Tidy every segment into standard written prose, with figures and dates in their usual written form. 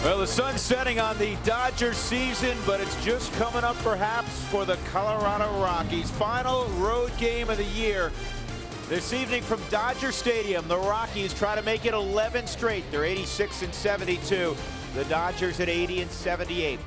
Well, the sun's setting on the Dodgers season, but it's just coming up perhaps for the Colorado Rockies. Final road game of the year. This evening from Dodger Stadium, the Rockies try to make it 11 straight. They're 86-72. The Dodgers at 80-78.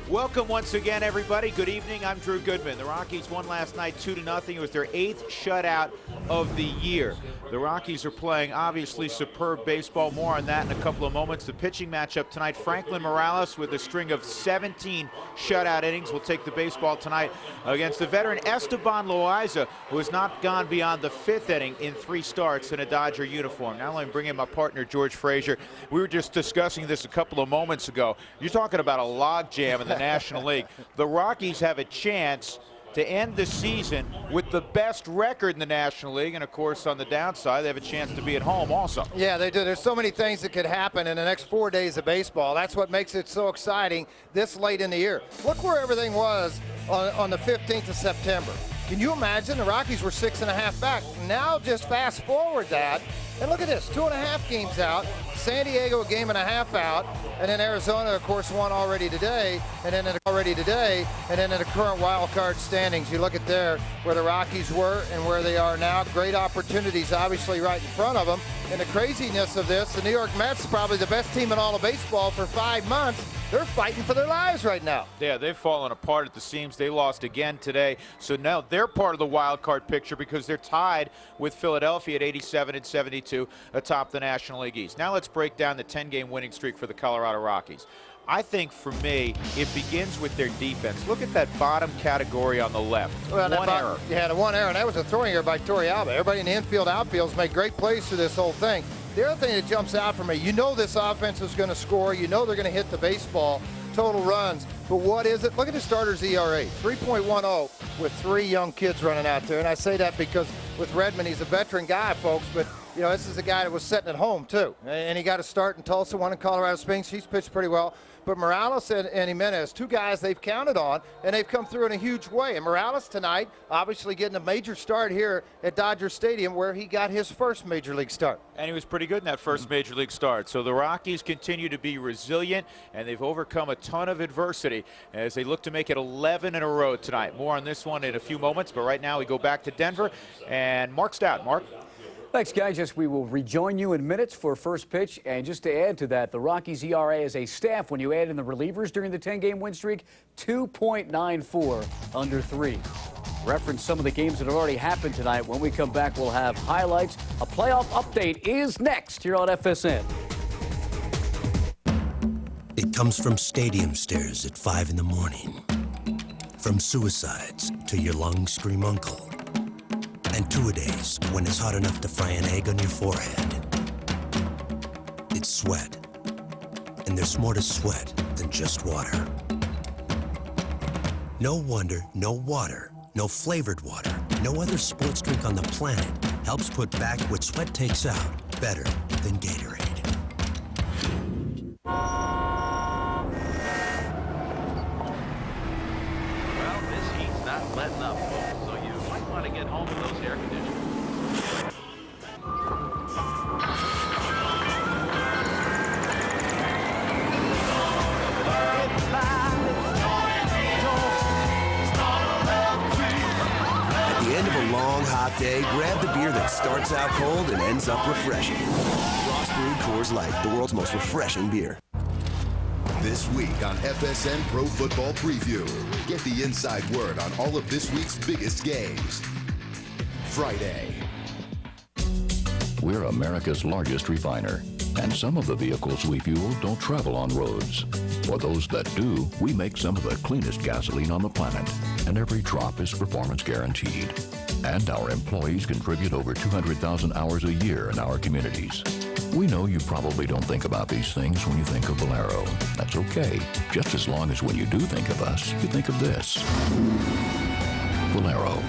Welcome once again, everybody. Good evening. I'm Drew Goodman. The Rockies won last night 2-0. It was their 8th shutout of the year. The Rockies are playing obviously superb baseball. More on that in a couple of moments. The pitching matchup tonight, Franklin Morales with a string of 17 shutout innings will take the baseball tonight against the veteran Esteban Loaiza, who has not gone beyond the 5th inning in 3 starts in a Dodger uniform. Now let me bring in my partner, George Frazier. We were just discussing this a couple of moments ago. You're talking about a logjam in the National League. The Rockies have a chance to end the season with the best record in the National League, and of course on the downside they have a chance to be at home also. Yeah, they do. There's so many things that could happen in the next 4 days of baseball. That's what makes it so exciting this late in the year. Look where everything was on the 15th of September. Can you imagine? The Rockies were 6.5 back. Now just fast forward that, and look at this, 2.5 games out. San Diego a game and a half out, and then Arizona, of course, won already today, and then in the current wild card standings, you look at there where the Rockies were and where they are now. Great opportunities, obviously, right in front of them. And the craziness of this, the New York Mets, probably the best team in all of baseball for 5 months. They're fighting for their lives right now. Yeah, they've fallen apart at the seams. They lost again today, so now they're part of the wild card picture because they're tied with Philadelphia at 87-72 atop the National League East. Now let's break down the 10-game winning streak for the Colorado Rockies. I think for me, it begins with their defense. Look at that bottom category on the left. Well, one error. Yeah, the one error, and that was a throwing error by Torrealba. Everybody in the infield, outfields made great plays through this whole thing. The other thing that jumps out for me, you know this offense is going to score. You know they're going to hit the baseball, total runs. But what is it? Look at the starter's ERA, 3.10 with 3 young kids running out there. And I say that because with Redmond, he's a veteran guy, folks, but you know, this is a guy that was sitting at home, too. And he got a start in Tulsa, one in Colorado Springs. He's pitched pretty well. But Morales and Jimenez, 2 guys they've counted on, and they've come through in a huge way. And Morales tonight, obviously getting a major start here at Dodger Stadium, where he got his first major league start. And he was pretty good in that first major league start. So the Rockies continue to be resilient, and they've overcome a ton of adversity as they look to make it 11 in a row tonight. More on this one in a few moments, but right now we go back to Denver, and Mark Stout. Mark? Thanks, guys. Yes, we will rejoin you in minutes for first pitch. And just to add to that, the Rockies' ERA as a staff, when you add in the relievers during the 10-game win streak, 2.94 under 3. Reference some of the games that have already happened tonight. When we come back, we'll have highlights. A playoff update is next here on FSN. It comes from stadium stairs at 5 in the morning, from suicides to your lungs scream uncle, and two-a-days when it's hot enough to fry an egg on your forehead. It's sweat, and there's more to sweat than just water. No wonder no water, no flavored water, no other sports drink on the planet helps put back what sweat takes out better than Gatorade. Well, this heat's not letting up, folks, so you might want to get home with those air conditioners. At the end of a long, hot day, grab the beer that starts out cold and ends up refreshing. Frost Brewed Coors Light, the world's most refreshing beer. This week on FSN Pro Football Preview, get the inside word on all of this week's biggest games. Friday. We're America's largest refiner, and some of the vehicles we fuel don't travel on roads. For those that do, we make some of the cleanest gasoline on the planet, and every drop is performance guaranteed. And our employees contribute over 200,000 hours a year in our communities. We know you probably don't think about these things when you think of Valero. That's okay, just as long as when you do think of us, you think of this. Valero,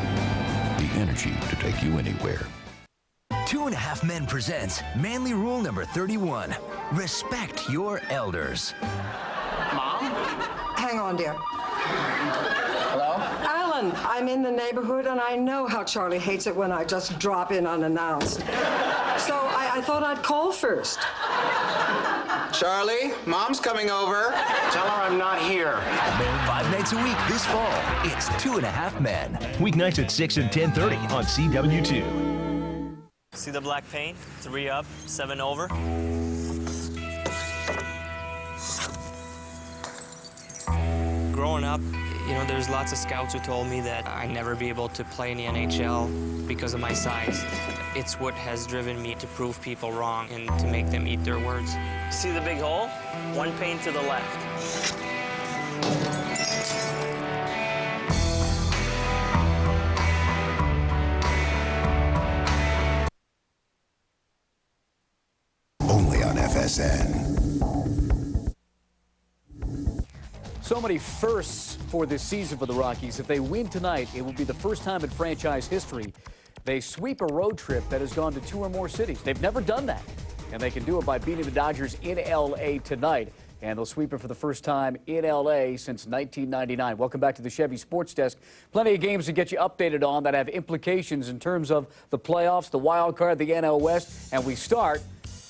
the energy to take you anywhere. 2.5 Men presents Manly Rule number 31. Respect your elders. Mom? Hang on, dear. Hello? Alan, I'm in the neighborhood, and I know how Charlie hates it when I just drop in unannounced. So I thought I'd call first. Charlie, Mom's coming over. Tell her I'm not here. 5 nights a week this fall, it's 2.5 Men. Weeknights at 6 and 10:30 on CW2. See the black paint? 3 up, 7 over. Growing up, you know, there's lots of scouts who told me that I'd never be able to play in the NHL because of my size. It's what has driven me to prove people wrong and to make them eat their words. See the big hole? 1 paint to the left. Only on FSN. So many firsts for this season for the Rockies. If they win tonight, it will be the first time in franchise history they sweep a road trip that has gone to 2 or more cities. They've never done that, and they can do it by beating the Dodgers in L.A. tonight. And they'll sweep it for the first time in L.A. since 1999. Welcome back to the Chevy Sports Desk. Plenty of games to get you updated on that have implications in terms of the playoffs, the wild card, the NL West. And we start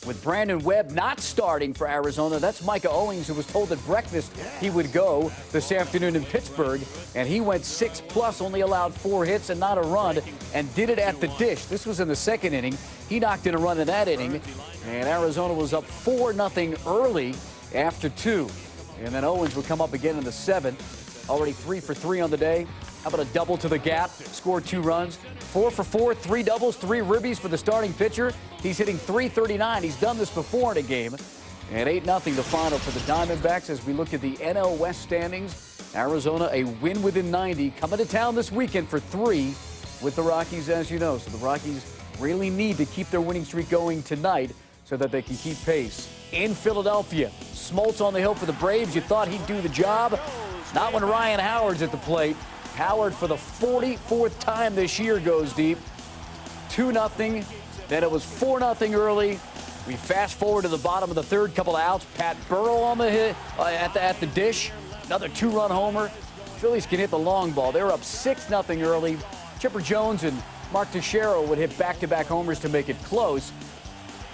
with Brandon Webb not starting for Arizona. That's Micah Owings, who was told at breakfast he would go this afternoon in Pittsburgh. And he went 6+, only allowed 4 hits and not a run, and did it at the dish. This was in the 2nd inning. He knocked in a run in that inning, and Arizona was up 4-0 early after 2. And then Owens would come up again in the 7th. Already 3 for 3 on the day. How about a double to the gap? Scored 2 runs. 4 for 4, 3 doubles, 3 ribbies for the starting pitcher. He's hitting .339. He's done this before in a game. And 8-0 the final for the Diamondbacks as we look at the NL West standings. Arizona, a win within 90, coming to town this weekend for 3 with the Rockies, as you know. So the Rockies really need to keep their winning streak going tonight so that they can keep pace. In Philadelphia, Smoltz on the hill for the Braves. You thought he'd do the job. Not when Ryan Howard's at the plate. Howard, for the 44th time this year, goes deep. 2-0. Then it was 4-0 early. We fast forward to the bottom of the 3rd, couple of outs. Pat Burrell on the hit at the dish. Another 2-run homer. Phillies can hit the long ball. They were up 6-0 early. Chipper Jones and Mark Teixeira would hit back-to-back homers to make it close.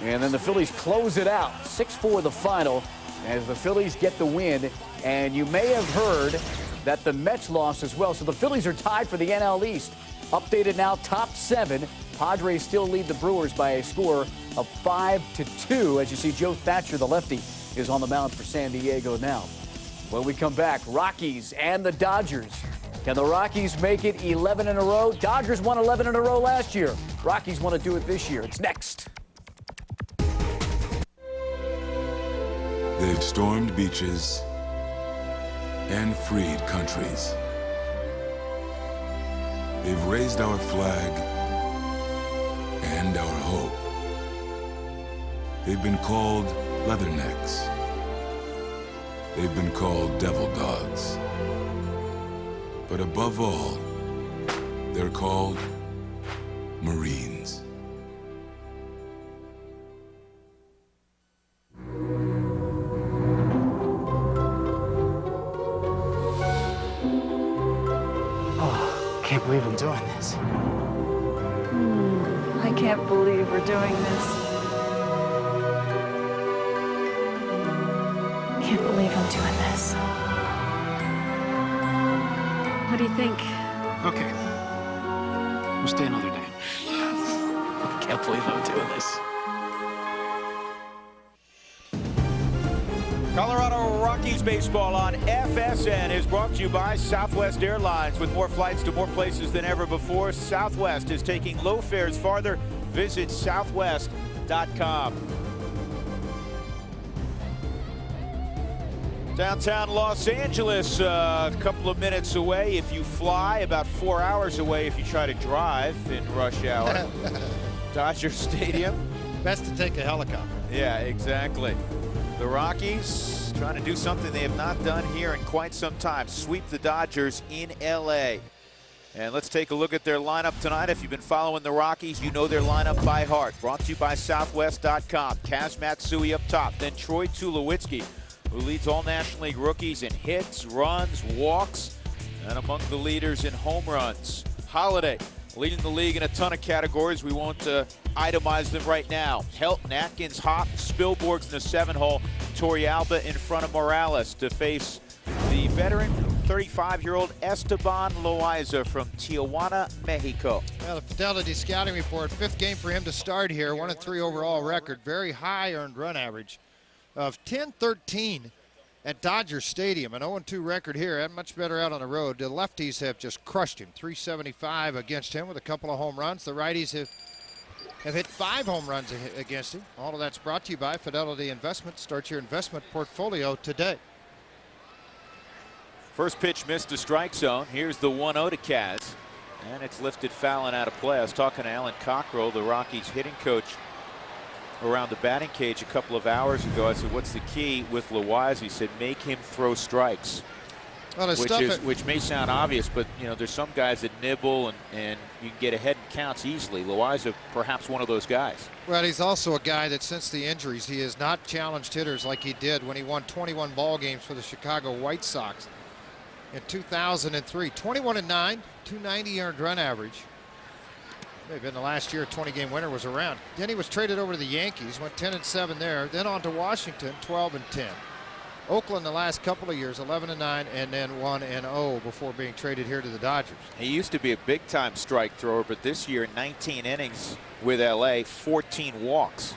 And then the Phillies close it out. 6-4 the final as the Phillies get the win. And you may have heard that the Mets lost as well. So the Phillies are tied for the NL East. Updated now, top 7. Padres still lead the Brewers by a score of 5-2. As you see, Joe Thatcher, the lefty, is on the mound for San Diego now. When we come back, Rockies and the Dodgers. Can the Rockies make it 11 in a row? Dodgers won 11 in a row last year. Rockies want to do it this year. It's next. They've stormed beaches and freed countries. They've raised our flag and our hope. They've been called leathernecks. They've been called devil dogs. But above all, they're called Marines. I can't believe I'm doing this. I can't believe we're doing this. Can't believe I'm doing this. What do you think? Okay. We'll stay another day. Can't believe I'm doing this. Colorado Rockies baseball on FSN is brought to you by Southwest Airlines. With more flights to more places than ever before, Southwest is taking low fares farther. Visit southwest.com. Downtown Los Angeles, a couple of minutes away if you fly, about 4 hours away if you try to drive in rush hour. Dodger Stadium. Best to take a helicopter. Yeah, exactly. The Rockies trying to do something they have not done here in quite some time. Sweep the Dodgers in L.A. And let's take a look at their lineup tonight. If you've been following the Rockies, you know their lineup by heart. Brought to you by Southwest.com. Kaz Matsui up top. Then Troy Tulowitzki, who leads all National League rookies in hits, runs, walks, and among the leaders in home runs. Holiday, Leading the league in a ton of categories. We won't itemize them right now. Helton, Atkins, Hopp, Spilborgh's in the 7-hole. Torrealba in front of Morales to face the veteran 35-year-old Esteban Loaiza from Tijuana, Mexico. Well, the Fidelity scouting report, 5th game for him to start here, 1-3 overall record, very high earned run average of 10-13 at Dodger Stadium. An 0-2 record here, and much better out on the road. The lefties have just crushed him, 375 against him with a couple of home runs. The righties have hit 5 home runs against him. All of that's brought to you by Fidelity Investments. Start your investment portfolio today. First pitch missed the strike zone. Here's the 1-0 to Kaz. And it's lifted foul and out of play. I was talking to Alan Cockrell, the Rockies hitting coach, around the batting cage a couple of hours ago. I said, what's the key with Loaiza? He said, make him throw strikes. Well, which may sound obvious, but you know, there's some guys that nibble and you can get ahead in counts easily. Loaiza, perhaps one of those guys. Well, he's also a guy that since the injuries, he has not challenged hitters like he did when he won 21 ball games for the Chicago White Sox in 2003. 21-9, 290 earned run average. Maybe in the last year, a 20-game winner was around. Then he was traded over to the Yankees, went 10-7 there. Then on to Washington, 12-10. Oakland the last couple of years, 11-9, and then 1-0 before being traded here to the Dodgers. He used to be a big-time strike thrower, but this year, 19 innings with LA, 14 walks.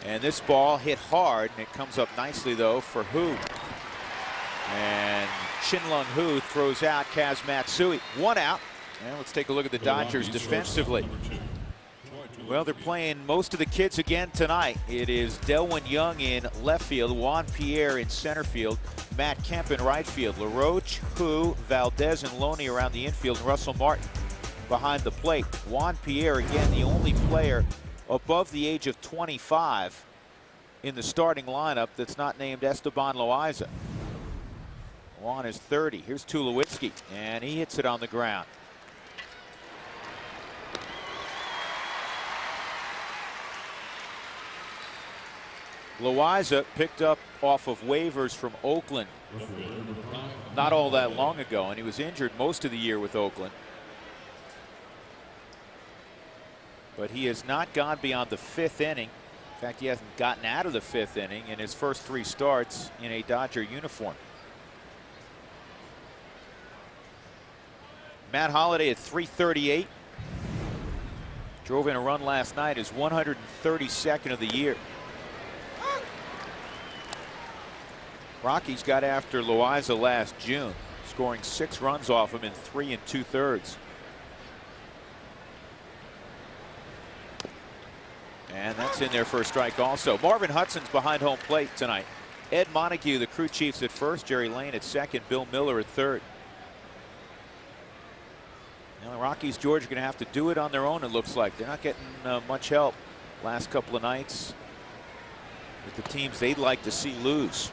And this ball hit hard, and it comes up nicely, though, for Hu. And Shin-Lung Hu throws out Kaz Matsui. 1 out. And let's take a look at the Dodgers defensively. Well, they're playing most of the kids again tonight. It is Delwyn Young in left field, Juan Pierre in center field, Matt Kemp in right field, LaRoche, Hu, Valdez, and Loney around the infield, and Russell Martin behind the plate. Juan Pierre, again, the only player above the age of 25 in the starting lineup that's not named Esteban Loaiza. Juan is 30. Here's Tulowitzki, and he hits it on the ground. Loaiza picked up off of waivers from Oakland not all that long ago, and he was injured most of the year with Oakland. But he has not gone beyond the 5th inning. In fact, he hasn't gotten out of the 5th inning in his first 3 starts in a Dodger uniform. Matt Holliday at 338. Drove in a run last night, his 132nd of the year. Rockies got after Loaiza last June, scoring 6 runs off him in 3 2/3. And that's in there for a strike also. Marvin Hudson's behind home plate tonight. Ed Montague, the crew chiefs at first, Jerry Lane at second, Bill Miller at third. Now the Rockies, George, are going to have to do it on their own, it looks like. They're not getting much help last couple of nights with the teams they'd like to see lose.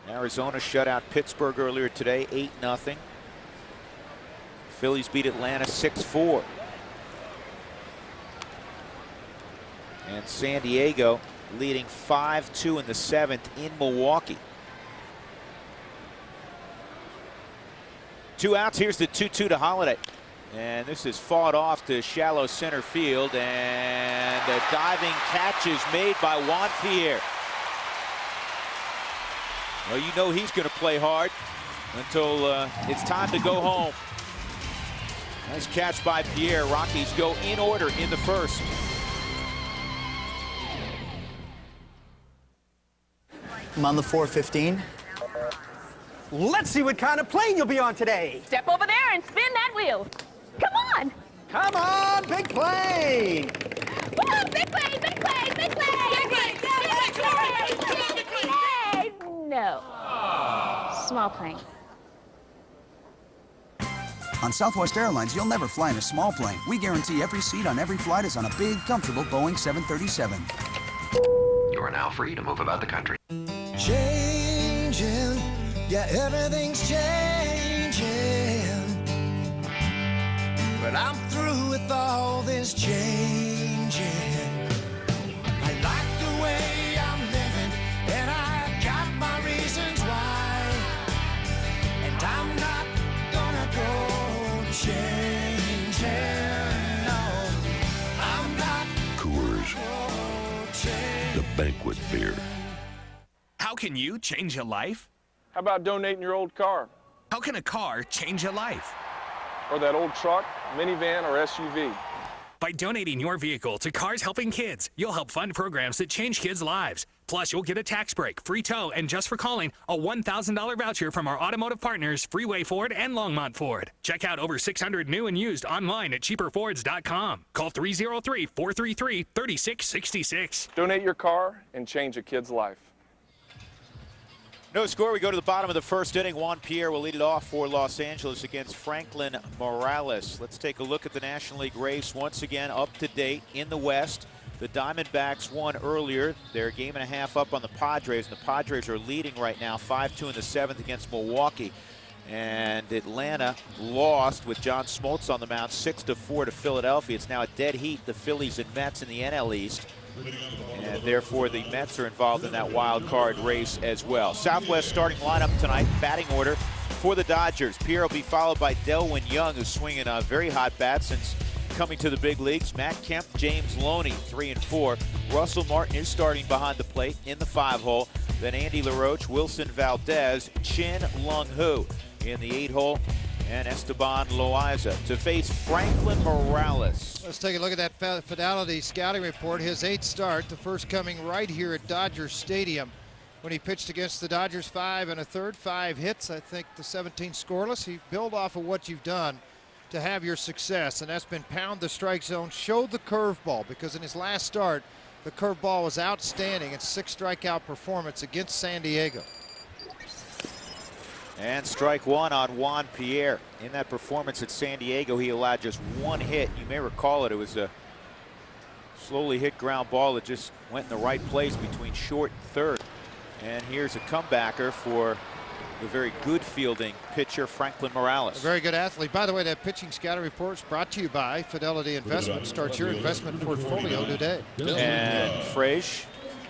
Arizona shut out Pittsburgh earlier today, 8-0. Phillies beat Atlanta 6-4. And San Diego leading 5-2 in the 7th in Milwaukee. 2 outs. Here's the 2-2 to Holliday. And this is fought off to shallow center field. And a diving catch is made by Juan Pierre. Well, you know he's going to play hard until it's time to go home. Nice catch by Pierre. Rockies go in order in the first. I'm on the 415. Let's see what kind of plane you'll be on today. Step over there and spin that wheel. Come on. Come on, big plane. Woo, big plane, big plane, big plane. Big plane, big plane, big plane. No. Small plane. On Southwest Airlines, you'll never fly in a small plane. We guarantee every seat on every flight is on a big, comfortable Boeing 737. You are now free to move about the country. Changing, yeah, everything's changing. But I'm through with all this changing. I like the way I'm living, and I got my reasons. liquid beer. How can you change a life? How about donating your old car? How can a car change a life? Or that old truck, minivan, or SUV? By donating your vehicle to Cars Helping Kids, you'll help fund programs that change kids' lives. Plus, you'll get a tax break, free tow, and just for calling, a $1,000 voucher from our automotive partners, Freeway Ford and Longmont Ford. Check out over 600 new and used online at cheaperfords.com. Call 303-433-3666. Donate your car and change a kid's life. No score. We go to the bottom of the first inning. Juan Pierre will lead it off for Los Angeles against Franklin Morales. Let's take a look at the National League race once again, up to date in the West. The Diamondbacks won earlier. They're a game and a half up on the Padres, and the Padres are leading right now 5-2 in the seventh against Milwaukee. And Atlanta lost with John Smoltz on the mound 6-4 to Philadelphia. It's now a dead heat, the Phillies and Mets in the NL East. And therefore the Mets are involved in that wild card race as well. Southwest starting lineup tonight, batting order for the Dodgers. Pierre will be followed by Delwyn Young, who's swinging a very hot bat since coming to the big leagues. Matt Kemp, James Loney, 3 and 4. Russell Martin is starting behind the plate in the 5-hole. Then Andy LaRoche, Wilson Valdez, Chin Lung Hu in the 8-hole. And Esteban Loaiza to face Franklin Morales. Let's take a look at that Fidelity scouting report. His 8th start, the first coming right here at Dodger Stadium when he pitched against the Dodgers. 5 1/3, 5 hits. I think the 17 scoreless. He build off of what you've done to have your success, and that's been pound the strike zone, show the curveball, because in his last start, the curveball was outstanding. It's 6 strikeout performance against San Diego. And strike one on Juan Pierre. In that performance at San Diego, he allowed just 1 hit. You may recall it. It was a slowly hit ground ball that just went in the right place between short and third. And here's a comebacker for the very good fielding pitcher, Franklin Morales. A very good athlete. By the way, that pitching scouting report is brought to you by Fidelity Investment. Start your investment portfolio today. And Frege,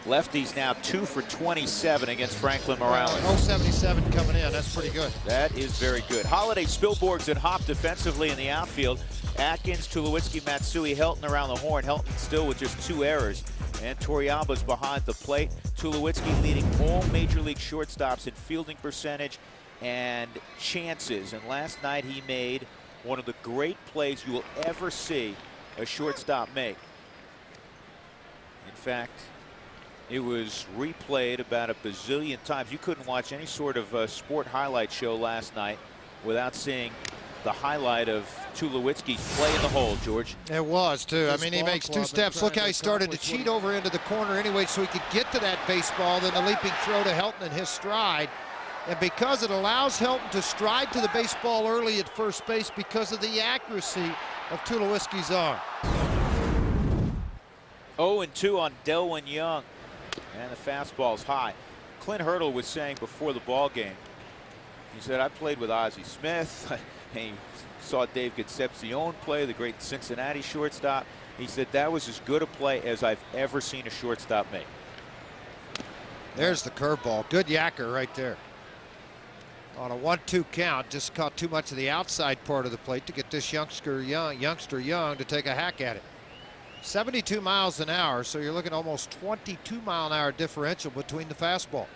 lefties now 2 for 27 against Franklin Morales. 0.77 coming in. That's pretty good. That is very good. Holiday, Spilborghs, and Hop defensively in the outfield. Atkins, Tulowitzki, Matsui, Helton around the horn. Helton still with just 2 errors. And Torrealba's behind the plate. Tulowitzki leading all major league shortstops in fielding percentage and chances. And last night he made one of the great plays you will ever see a shortstop make. In fact, it was replayed about a bazillion times. You couldn't watch any sort of sport highlight show last night without seeing the highlight of Tulowitzki's play in the hole, George. It was, too. I mean, he makes 2 steps. Look how he started to cheat over into the corner anyway so he could get to that baseball, then the leaping throw to Helton in his stride. And because it allows Helton to stride to the baseball early at first base because of the accuracy of Tulowitzki's arm. 0-2 on Delwyn Young. And the fastball's high. Clint Hurdle was saying before the ball game, he said, I played with Ozzie Smith. He saw Dave Concepcion play, the great Cincinnati shortstop. He said that was as good a play as I've ever seen a shortstop make. There's the curveball. Good yacker right there. On a 1-2 count, just caught too much of the outside part of the plate to get this youngster Young to take a hack at it. 72 miles an hour, so you're looking almost 22-mile-an-hour differential between the fastball.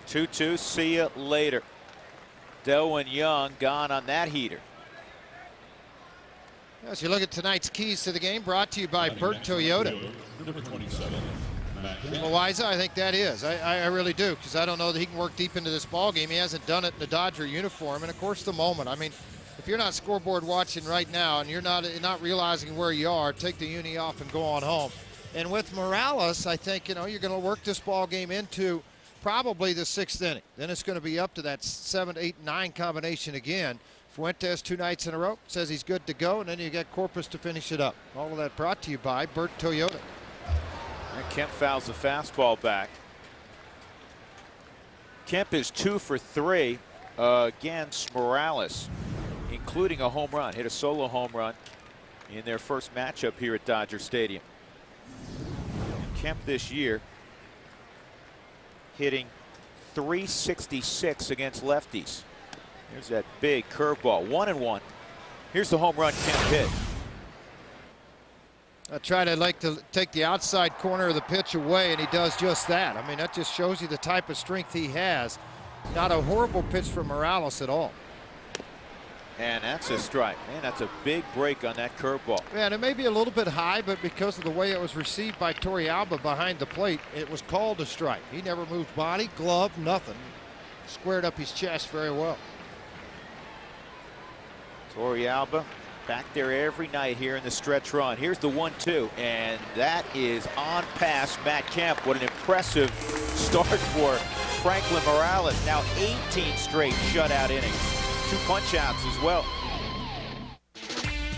2-2, see you later. Delwyn Young gone on that heater. As you look at tonight's keys to the game, brought to you by Burt Toyota. Number 27, Loaiza, I think that is. I really do, because I don't know that he can work deep into this ball game. He hasn't done it in the Dodger uniform, and of course the moment. I mean, if you're not scoreboard watching right now and you're not realizing where you are, take the uni off and go on home. And with Morales, I think, you know, you're going to work this ball game into probably the 6th inning. Then it's going to be up to that 7, 8, 9 combination again. Fuentes 2 nights in a row says he's good to go, and then you get Corpus to finish it up. All of that brought to you by Burt Toyota. And Kemp fouls the fastball back. Kemp is 2 for 3 against Morales, including a home run. Hit a solo home run in their first matchup here at Dodger Stadium. And Kemp this year hitting .366 against lefties. Here's that big curveball, 1-1. Here's the home run Kemp hit. I try to take the outside corner of the pitch away, and he does just that. I mean, that just shows you the type of strength he has. Not a horrible pitch from Morales at all. And that's a strike. Man, that's a big break on that curveball. Yeah, and it may be a little bit high, but because of the way it was received by Torrealba behind the plate, it was called a strike. He never moved body, glove, nothing. Squared up his chest very well. Torrealba back there every night here in the stretch run. Here's the 1-2, and that is on past Matt Kemp. What an impressive start for Franklin Morales. Now 18 straight shutout innings. 2 punch-outs as well.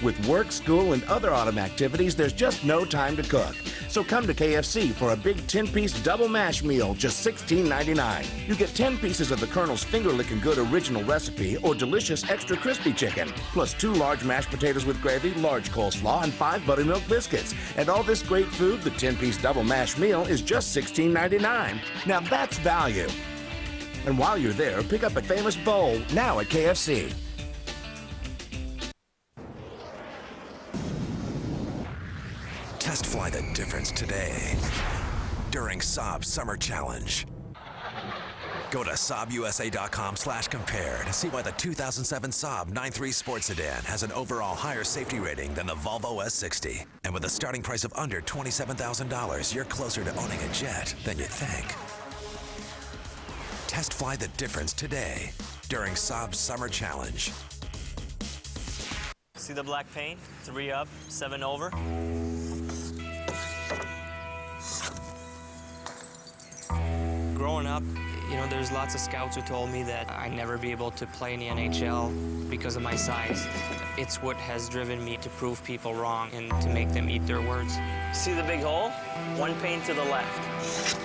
With work, school, and other autumn activities, there's just no time to cook. So come to KFC for a big 10-piece double mash meal, just $16.99. You get 10 pieces of the Colonel's Finger-Lickin' Good original recipe or delicious extra crispy chicken, plus 2 large mashed potatoes with gravy, large coleslaw, and 5 buttermilk biscuits. And all this great food, the 10-piece double mash meal, is just $16.99. Now that's value. And while you're there, pick up a famous bowl now at KFC. Test fly the difference today during Saab's Summer Challenge. Go to SaabUSA.com/compare to see why the 2007 Saab 9.3 Sport Sedan has an overall higher safety rating than the Volvo S60. And with a starting price of under $27,000, you're closer to owning a jet than you think. Test fly the difference today during Saab's Summer Challenge. See the black paint? 3 up, 7 over. Growing up, you know, there's lots of scouts who told me that I'd never be able to play in the NHL because of my size. It's what has driven me to prove people wrong and to make them eat their words. See the big hole? 1 paint to the left.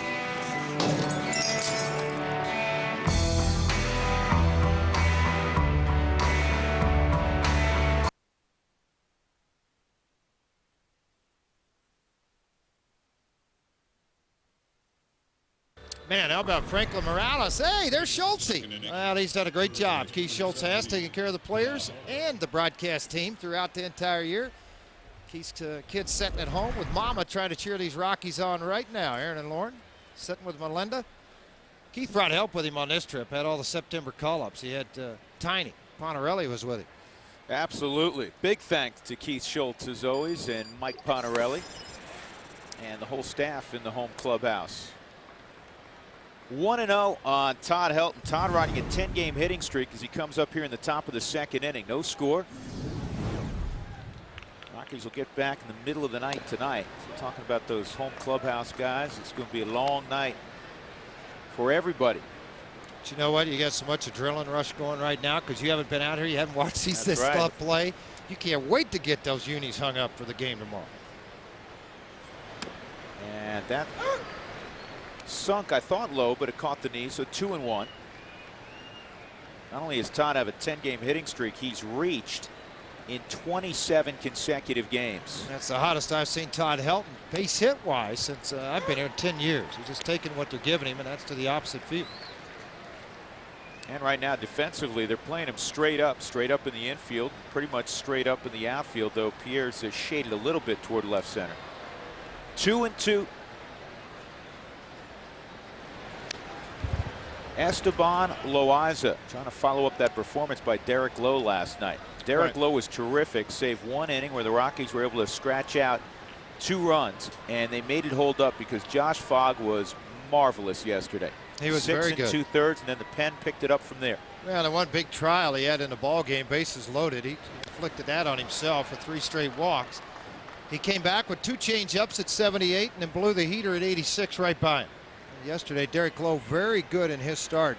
Man, how about Franklin Morales? Hey, there's Schultz. Well, he's done a great job. Keith Schultz has taken care of the players and the broadcast team throughout the entire year. Keith's kids sitting at home with Mama trying to cheer these Rockies on right now. Aaron and Lauren sitting with Melinda. Keith brought help with him on this trip. Had all the September call-ups. He had Tiny. Ponarelli was with him. Absolutely. Big thanks to Keith Schultz as always, and Mike Ponarelli and the whole staff in the home clubhouse. 1-0 on Todd Helton. Todd riding a 10-game hitting streak as he comes up here in the top of the 2nd inning. No score. Rockies will get back in the middle of the night tonight. So talking about those home clubhouse guys, it's going to be a long night for everybody. But you know what? You got so much adrenaline rush going right now because you haven't been out here. You haven't watched this stuff play. You can't wait to get those unis hung up for the game tomorrow. And that sunk, I thought, low, but it caught the knee, so 2-1. Not only has Todd have a 10-game hitting streak, he's reached in 27 consecutive games. That's the hottest I've seen Todd Helton base hit-wise since I've been here in 10 years. He's just taking what they're giving him, and that's to the opposite field. And right now, defensively, they're playing him straight up in the infield, pretty much straight up in the outfield, though Pierre's shaded a little bit toward left center. 2-2. Esteban Loaiza trying to follow up that performance by Derek Lowe last night. Derek Lowe was terrific, save 1 inning where the Rockies were able to scratch out 2 runs, and they made it hold up because Josh Fogg was marvelous yesterday. He was very good. 6 2/3, and then the pen picked it up from there. Well, the one big trial he had in the ball game, bases loaded, he inflicted that on himself with 3 straight walks. He came back with 2 change-ups at 78 and then blew the heater at 86 right by him. Yesterday, Derek Lowe very good in his start.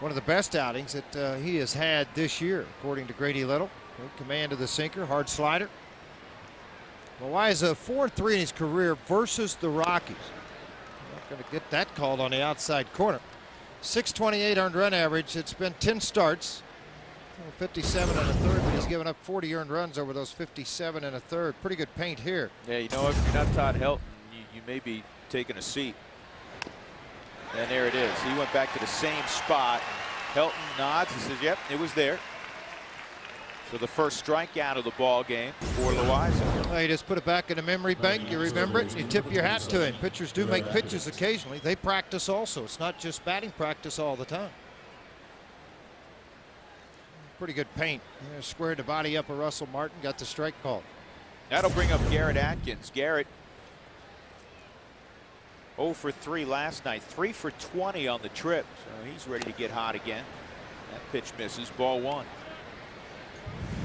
One of the best outings that he has had this year, according to Grady Little. Good command of the sinker, hard slider. Loaiza 4-3 in his career versus the Rockies. Not going to get that called on the outside corner. 628 earned run average. It's been 10 starts. 57 1/3, but he's given up 40 earned runs over those 57 1/3. Pretty good paint here. Yeah, you know, if you're not Todd Helton, you may be taking a seat. And there it is. He went back to the same spot. Helton nods. He says, yep, it was there. for the first strikeout of the ball game for Loaiza. Well, you just put it back in the memory bank, you remember it, and you tip your hat to him. Pitchers do make pitches occasionally. They practice also. It's not just batting practice all the time. Pretty good paint. Squared the body up of Russell Martin, got the strike called. That'll bring up Garrett Atkins. Garrett 0 for 3 last night, 3 for 20 on the trip. So he's ready to get hot again. That pitch misses, ball 1.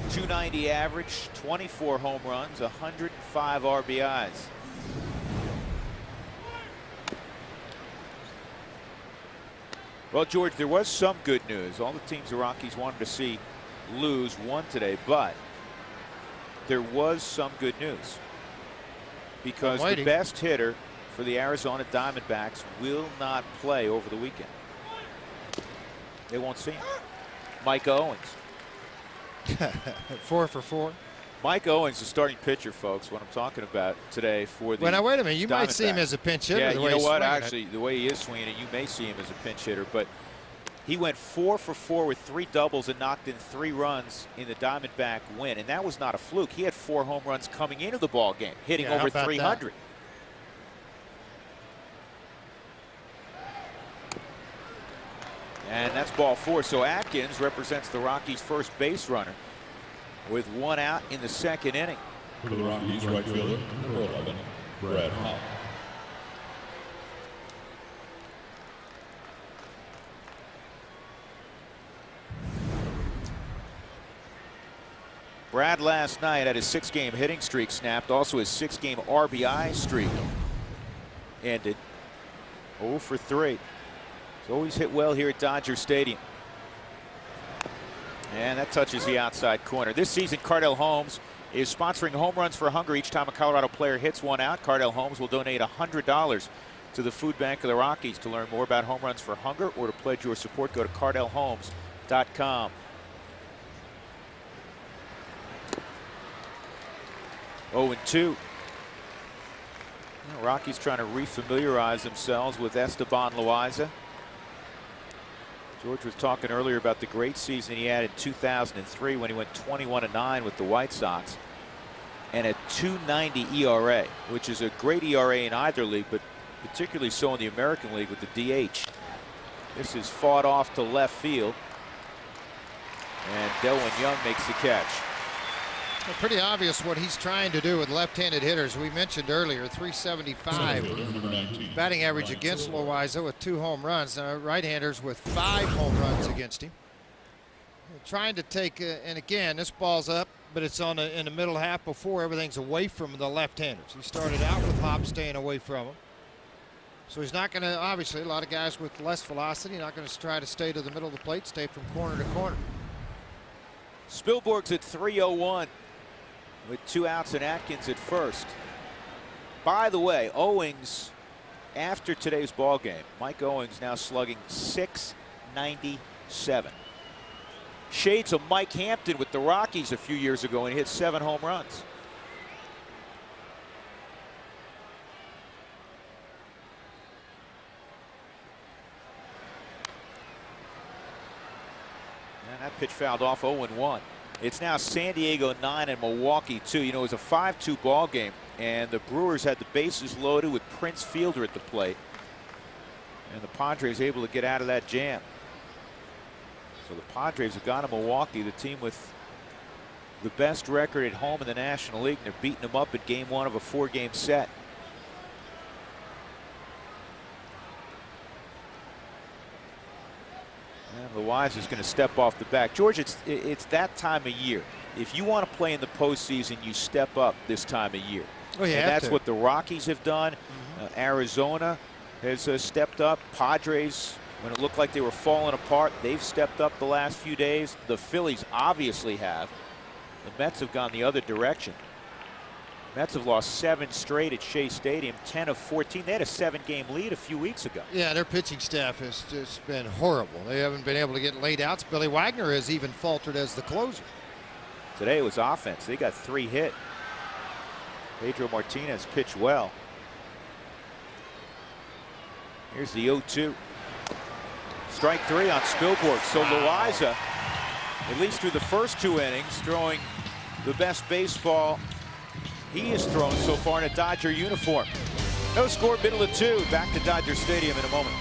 290 average, 24 home runs, 105 RBIs. Well, George, there was some good news. All the teams the Rockies wanted to see lose won today, but there was some good news because the best hitter for the Arizona Diamondbacks will not play over the weekend. They won't see him. Mike Owens. 4 for 4. Mike Owens, the starting pitcher, folks, what I'm talking about today for the Well, now, wait a minute. You might see him as a pinch hitter. Yeah, the you way know he's what? swinging it. Actually, the way he is swinging it, you may see him as a pinch hitter, but he went 4 for 4 with 3 doubles and knocked in 3 runs in the Diamondback win, and that was not a fluke. He had 4 home runs coming into the ball game, hitting over 300. And that's ball 4. So Atkins represents the Rockies' first base runner with 1 out in the 2nd inning. For the Rockies, right fielder, number 11, Brad Hall. Brad last night had his 6-game hitting streak snapped. Also his 6-game RBI streak ended. 0 for 3. He's always hit well here at Dodger Stadium. And that touches the outside corner. This season, Cardell Holmes is sponsoring Home Runs for Hunger. Each time a Colorado player hits 1 out, Cardell Holmes will donate $100 to the Food Bank of the Rockies. To learn more about Home Runs for Hunger or to pledge your support, go to cardellholmes.com. 0-2. Rockies trying to refamiliarize themselves with Esteban Loaiza. George was talking earlier about the great season he had in 2003 when he went 21-9 with the White Sox and a 2.90 ERA, which is a great ERA in either league, but particularly so in the American League with the DH. This is fought off to left field, and Delwyn Young makes the catch. Well, pretty obvious what he's trying to do with left-handed hitters. We mentioned earlier 375 batting average against Loaiza with 2 home runs. Now right-handers with 5 home runs against him. Trying to take, and again, this ball's up, but it's on in the middle half before everything's away from the left-handers. He started out with Hop staying away from him. So he's not going to, obviously, a lot of guys with less velocity, not going to try to stay to the middle of the plate, stay from corner to corner. Spielborg's at 3-0-1. With 2 outs and Atkins at first. By the way, Owings, after today's ball game, Mike Owings now slugging .697. Shades of Mike Hampton with the Rockies a few years ago, and he hit 7 home runs. And that pitch fouled off. 0-1. It's now San Diego 9 and Milwaukee 2. You know, it was a 5-2 ball game, and the Brewers had the bases loaded with Prince Fielder at the plate. And the Padres able to get out of that jam. So the Padres have gone to Milwaukee, the team with the best record at home in the National League, and they're beating them up at game 1 of a 4-game set. And Loaiza is going to step off the back. George, it's that time of year. If you want to play in the postseason, you step up this time of year. Well, and that's what the Rockies have done. Arizona has stepped up. Padres, when it looked like they were falling apart, they've stepped up the last few days. The Phillies obviously have. The Mets have gone the other direction. Mets have lost 7 straight at Shea Stadium, 10 of 14. They had a 7-game lead a few weeks ago. Yeah, their pitching staff has just been horrible. They haven't been able to get late outs. Billy Wagner has even faltered as the closer. Today it was offense. They got 3 hit. Pedro Martinez pitched well. Here's the 0-2. Strike 3 on Spielborg. So Loaiza at least through the first 2 innings, throwing the best baseball he has thrown so far in a Dodger uniform. No score, middle of 2. Back to Dodger Stadium in a moment.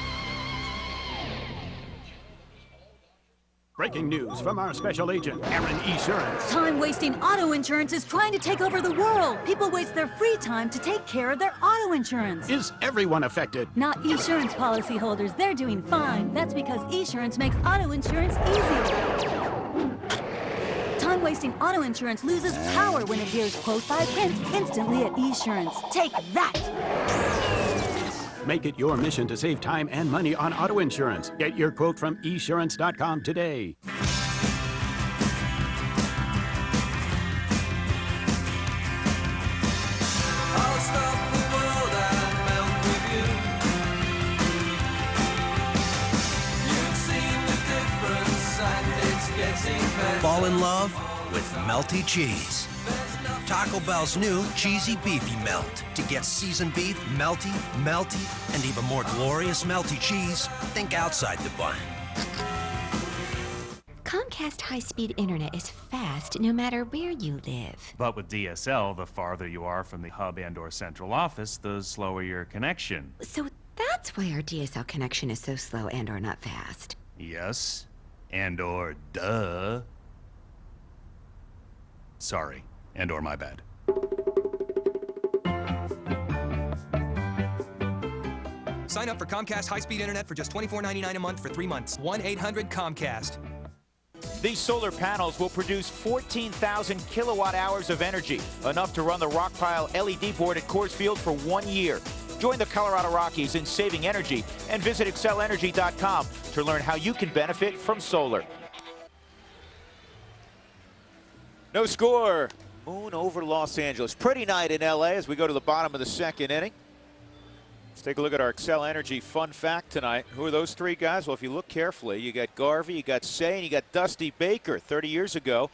Breaking news from our special agent, Aaron Esurance. Time-wasting auto insurance is trying to take over the world. People waste their free time to take care of their auto insurance. Is everyone affected? Not Esurance policyholders. They're doing fine. That's because Esurance makes auto insurance easy. Time-wasting auto insurance loses power when it hears quote by print instantly at Esurance. Take that! Make it your mission to save time and money on auto insurance. Get your quote from esurance.com today. I'll stop the world and melt with you. You've seen the difference and it's getting better. Fall in love with melty cheese. Taco Bell's new Cheesy Beefy Melt. To get seasoned beef, melty, and even more glorious melty cheese, think outside the bun. Comcast high-speed internet is fast no matter where you live. But with DSL, the farther you are from the hub and/or central office, the slower your connection. So that's why our DSL connection is so slow and/or not fast. Yes, and/or duh. Sorry, and/or my bad. Sign up for Comcast high-speed internet for just $24.99 a month for 3 months. 1-800-COMCAST. These solar panels will produce 14,000 kilowatt hours of energy, enough to run the Rockpile LED board at Coors Field for 1 year. Join the Colorado Rockies in saving energy and visit excelenergy.com to learn how you can benefit from solar. No score. Moon over Los Angeles. Pretty night in LA as we go to the bottom of the 2nd inning. Let's take a look at our Excel Energy fun fact tonight. Who are those 3 guys? Well, if you look carefully, you got Garvey, you got Say, and you got Dusty Baker. 30 years ago,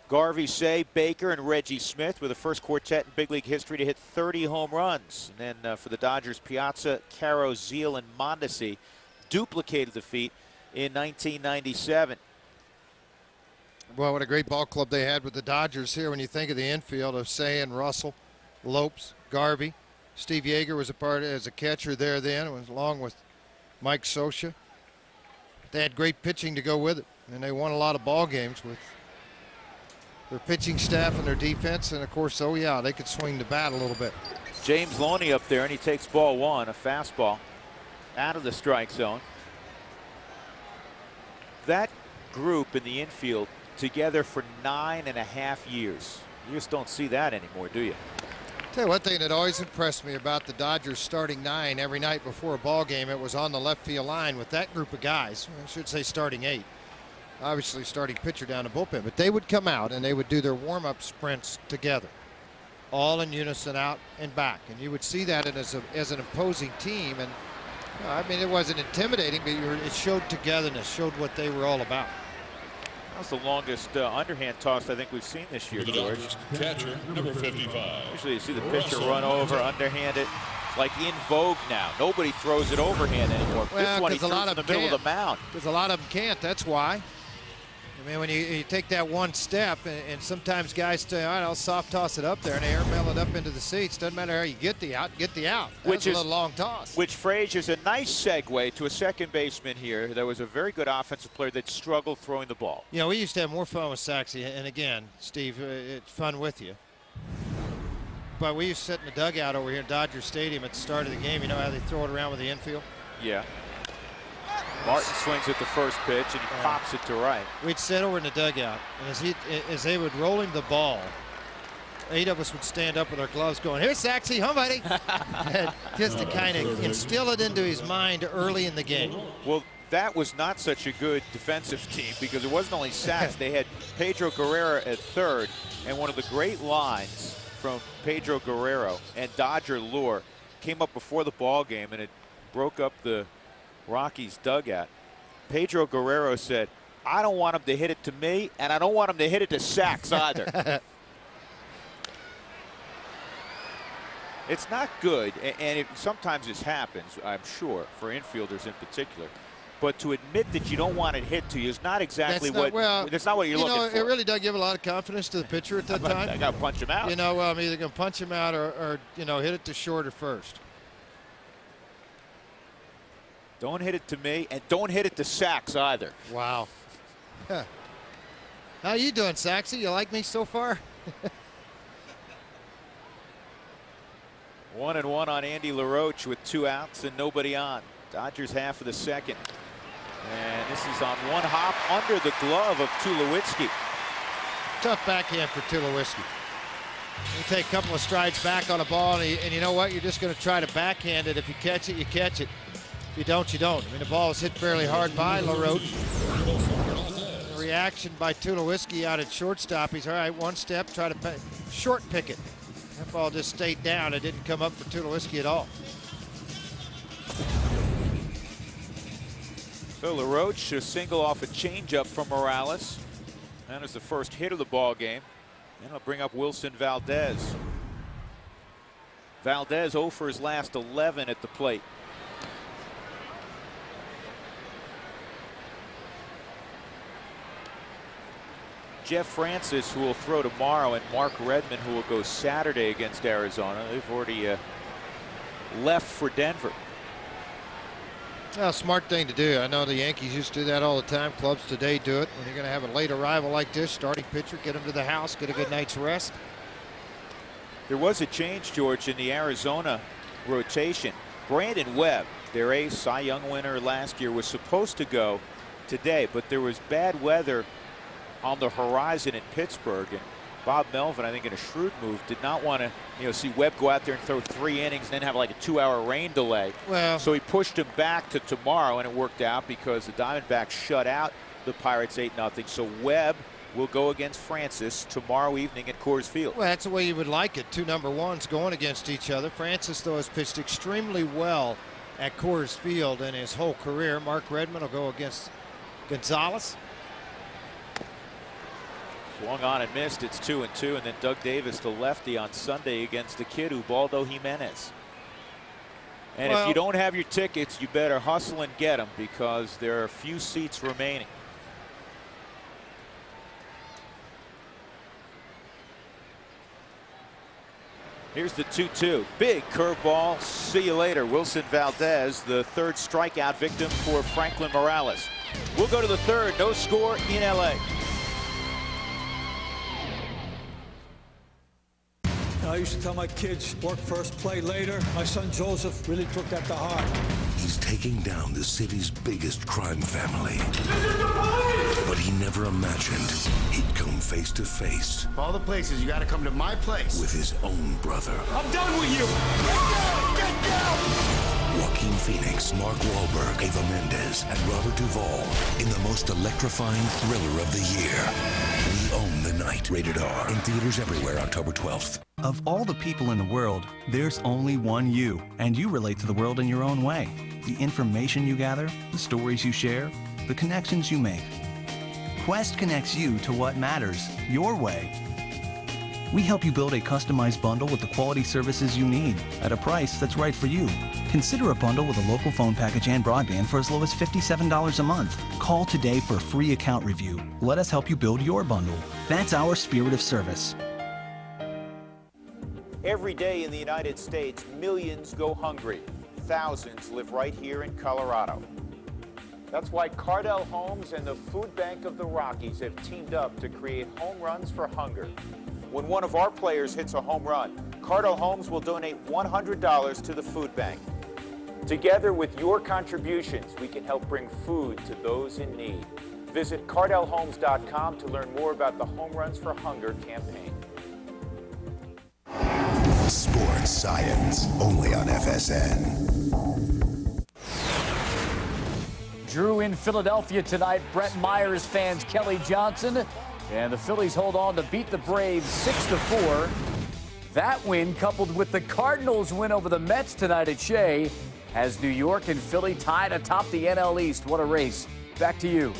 Garvey, Say, Baker, and Reggie Smith were the first quartet in big league history to hit 30 home runs. And then for the Dodgers, Piazza, Caro, Zeal, and Mondesi duplicated the feat in 1997. Well, what a great ball club they had with the Dodgers here when you think of the infield of Say and Russell, Lopes, Garvey. Steve Yeager was a part as a catcher there then, along with Mike Scioscia. They had great pitching to go with it, and they won a lot of ball games with their pitching staff and their defense. And, of course, oh, yeah, they could swing the bat a little bit. James Loney up there, and he takes ball 1, a fastball, out of the strike zone. That group in the infield together for 9.5 years. You just don't see that anymore, do you? Tell you one thing that always impressed me about the Dodgers starting 9 every night before a ball game, it was on the left field line with that group of guys. I should say starting 8. Obviously starting pitcher down the bullpen, but they would come out and they would do their warm-up sprints together, all in unison, out and back. And you would see that as an opposing team. And I mean, it wasn't intimidating, but it showed togetherness, showed what they were all about. That was the longest underhand toss I think we've seen this year, George. Catcher, number 55. Usually you see the pitcher run over, underhand it. It's like in vogue now. Nobody throws it overhand anymore. Well, this one he throws in the middle of the mound. Because a lot of them can't, that's why. I mean, when you take that one step, and sometimes guys say, all right, I'll soft toss it up there, and they airmail it up into the seats. Doesn't matter how you get the out. Which is a little long toss. Which, Frage, is a nice segue to a second baseman here. There was a very good offensive player that struggled throwing the ball. You know, we used to have more fun with Saxey, and again, Steve, it's fun with you. But we used to sit in the dugout over here at Dodger Stadium at the start of the game. You know how they throw it around with the infield? Yeah. Martin swings at the first pitch, and he pops it to right. We'd sit over in the dugout, and as they would roll him the ball, 8 of us would stand up with our gloves going, "Here's Saxey, home buddy," just to kind of instill it into his mind early in the game. Well, that was not such a good defensive team because it wasn't only Sax. They had Pedro Guerrero at third, and one of the great lines from Pedro Guerrero and Dodger lore came up before the ball game, and it broke up the Rockies dugout. Pedro Guerrero said, "I don't want him to hit it to me, and I don't want him to hit it to Sax either." It's not good, and sometimes this happens, I'm sure, for infielders in particular. but to admit that you don't want it hit to you is not exactly that's not what you're looking for. It really does give a lot of confidence to the pitcher at that time. I got to punch him out. I'm either going to punch him out or hit it to short or first. Don't hit it to me, and don't hit it to Sachs either. Wow. How you doing, Saxy? You like me so far? 1-1 on Andy LaRoche with 2 outs and nobody on. Dodgers half of the second. And this is on one hop under the glove of Tulowitzki. Tough backhand for Tulowitzki. You take a couple of strides back on a ball, and you know what? You're just going to try to backhand it. If you catch it, you catch it. If you don't, you don't. I mean, the ball is hit fairly hard by LaRoche. The reaction by Tulowitzki out at shortstop. He's all right, one step, try to short pick it. That ball just stayed down. It didn't come up for Tulowitzki at all. So LaRoche, a single off a changeup from Morales. That is the first hit of the ball game. And it'll bring up Wilson Valdez. Valdez 0 for his last 11 at the plate. Jeff Francis, who will throw tomorrow, and Mark Redmond, who will go Saturday against Arizona. They've already left for Denver. Smart thing to do. I know the Yankees used to do that all the time. Clubs today do it. When you're going to have a late arrival like this, starting pitcher, get him to the house, get a good night's rest. There was a change, George, in the Arizona rotation. Brandon Webb, their ace, Cy Young winner last year, was supposed to go today, but there was bad weather on the horizon in Pittsburgh, and Bob Melvin, I think in a shrewd move, did not want to see Webb go out there and throw 3 innings and then have like a 2-hour rain delay. Well, so he pushed him back to tomorrow, and it worked out because the Diamondbacks shut out the Pirates 8-0. So Webb will go against Francis tomorrow evening at Coors Field. Well, that's the way you would like it. 2 number ones going against each other. Francis, though, has pitched extremely well at Coors Field in his whole career. Mark Redmond will go against Gonzalez. Swung on and missed. It's 2-2, and then Doug Davis, the lefty, on Sunday against the kid Ubaldo Jimenez. And if you don't have your tickets, you better hustle and get them, because there are a few seats remaining. Here's the 2-2. Big curveball. See you later. Wilson Valdez, the 3rd strikeout victim for Franklin Morales. We'll go to the 3rd. No score in LA. I used to tell my kids, work first, play later. My son Joseph really took that to heart. He's taking down the city's biggest crime family. But he never imagined he'd come face to face. All the places, you gotta come to my place. With his own brother. I'm done with you! Get down! Joaquin Phoenix, Mark Wahlberg, Eva Mendes, and Robert Duvall in the most electrifying thriller of the year. We Own the Night. Rated R. In theaters everywhere October 12th. Of all the people in the world, there's only one you, and you relate to the world in your own way. The information you gather, the stories you share, the connections you make. Quest connects you to what matters, your way. We help you build a customized bundle with the quality services you need at a price that's right for you. Consider a bundle with a local phone package and broadband for as low as $57 a month. Call today for a free account review. Let us help you build your bundle. That's our spirit of service. Every day in the United States, millions go hungry. Thousands live right here in Colorado. That's why Cardell Homes and the Food Bank of the Rockies have teamed up to create home runs for hunger. When one of our players hits a home run, Cardell Homes will donate $100 to the food bank. Together with your contributions, we can help bring food to those in need. Visit cardellhomes.com to learn more about the Home Runs for Hunger campaign. Sports Science, only on FSN. Drew in Philadelphia tonight. Brett Myers fans Kelly Johnson. And the Phillies hold on to beat the Braves 6-4. That win, coupled with the Cardinals' win over the Mets tonight at Shea, has New York and Philly tied atop the NL East. What a race. Back to you.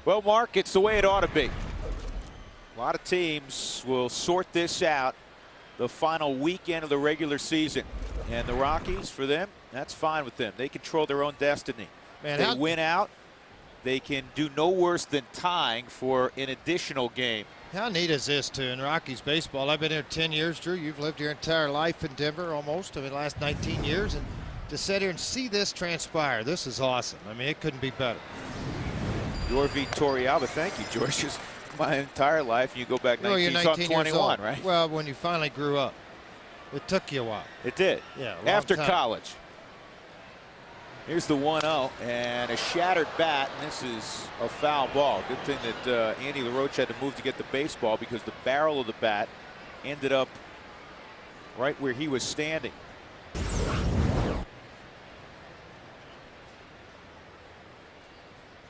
Well, Mark, it's the way it ought to be. A lot of teams will sort this out the final weekend of the regular season. And the Rockies, for them, that's fine with them. They control their own destiny. Man, they win out, they can do no worse than tying for an additional game. How neat is this, too, in Rockies baseball? I've been here 10 years, Drew. You've lived your entire life in Denver almost, I mean, the last 19 years. And to sit here and see this transpire, this is awesome. I mean, it couldn't be better. Yorvi Torrealba, thank you, George. Just my entire life, you go back 19, you're 19 so I'm 21, right? Well, when you finally grew up. It took you a while. It did. Yeah. After college. Here's the 1-0 and a shattered bat, and this is a foul ball. Good thing that Andy LaRoche had to move to get the baseball because the barrel of the bat ended up right where he was standing.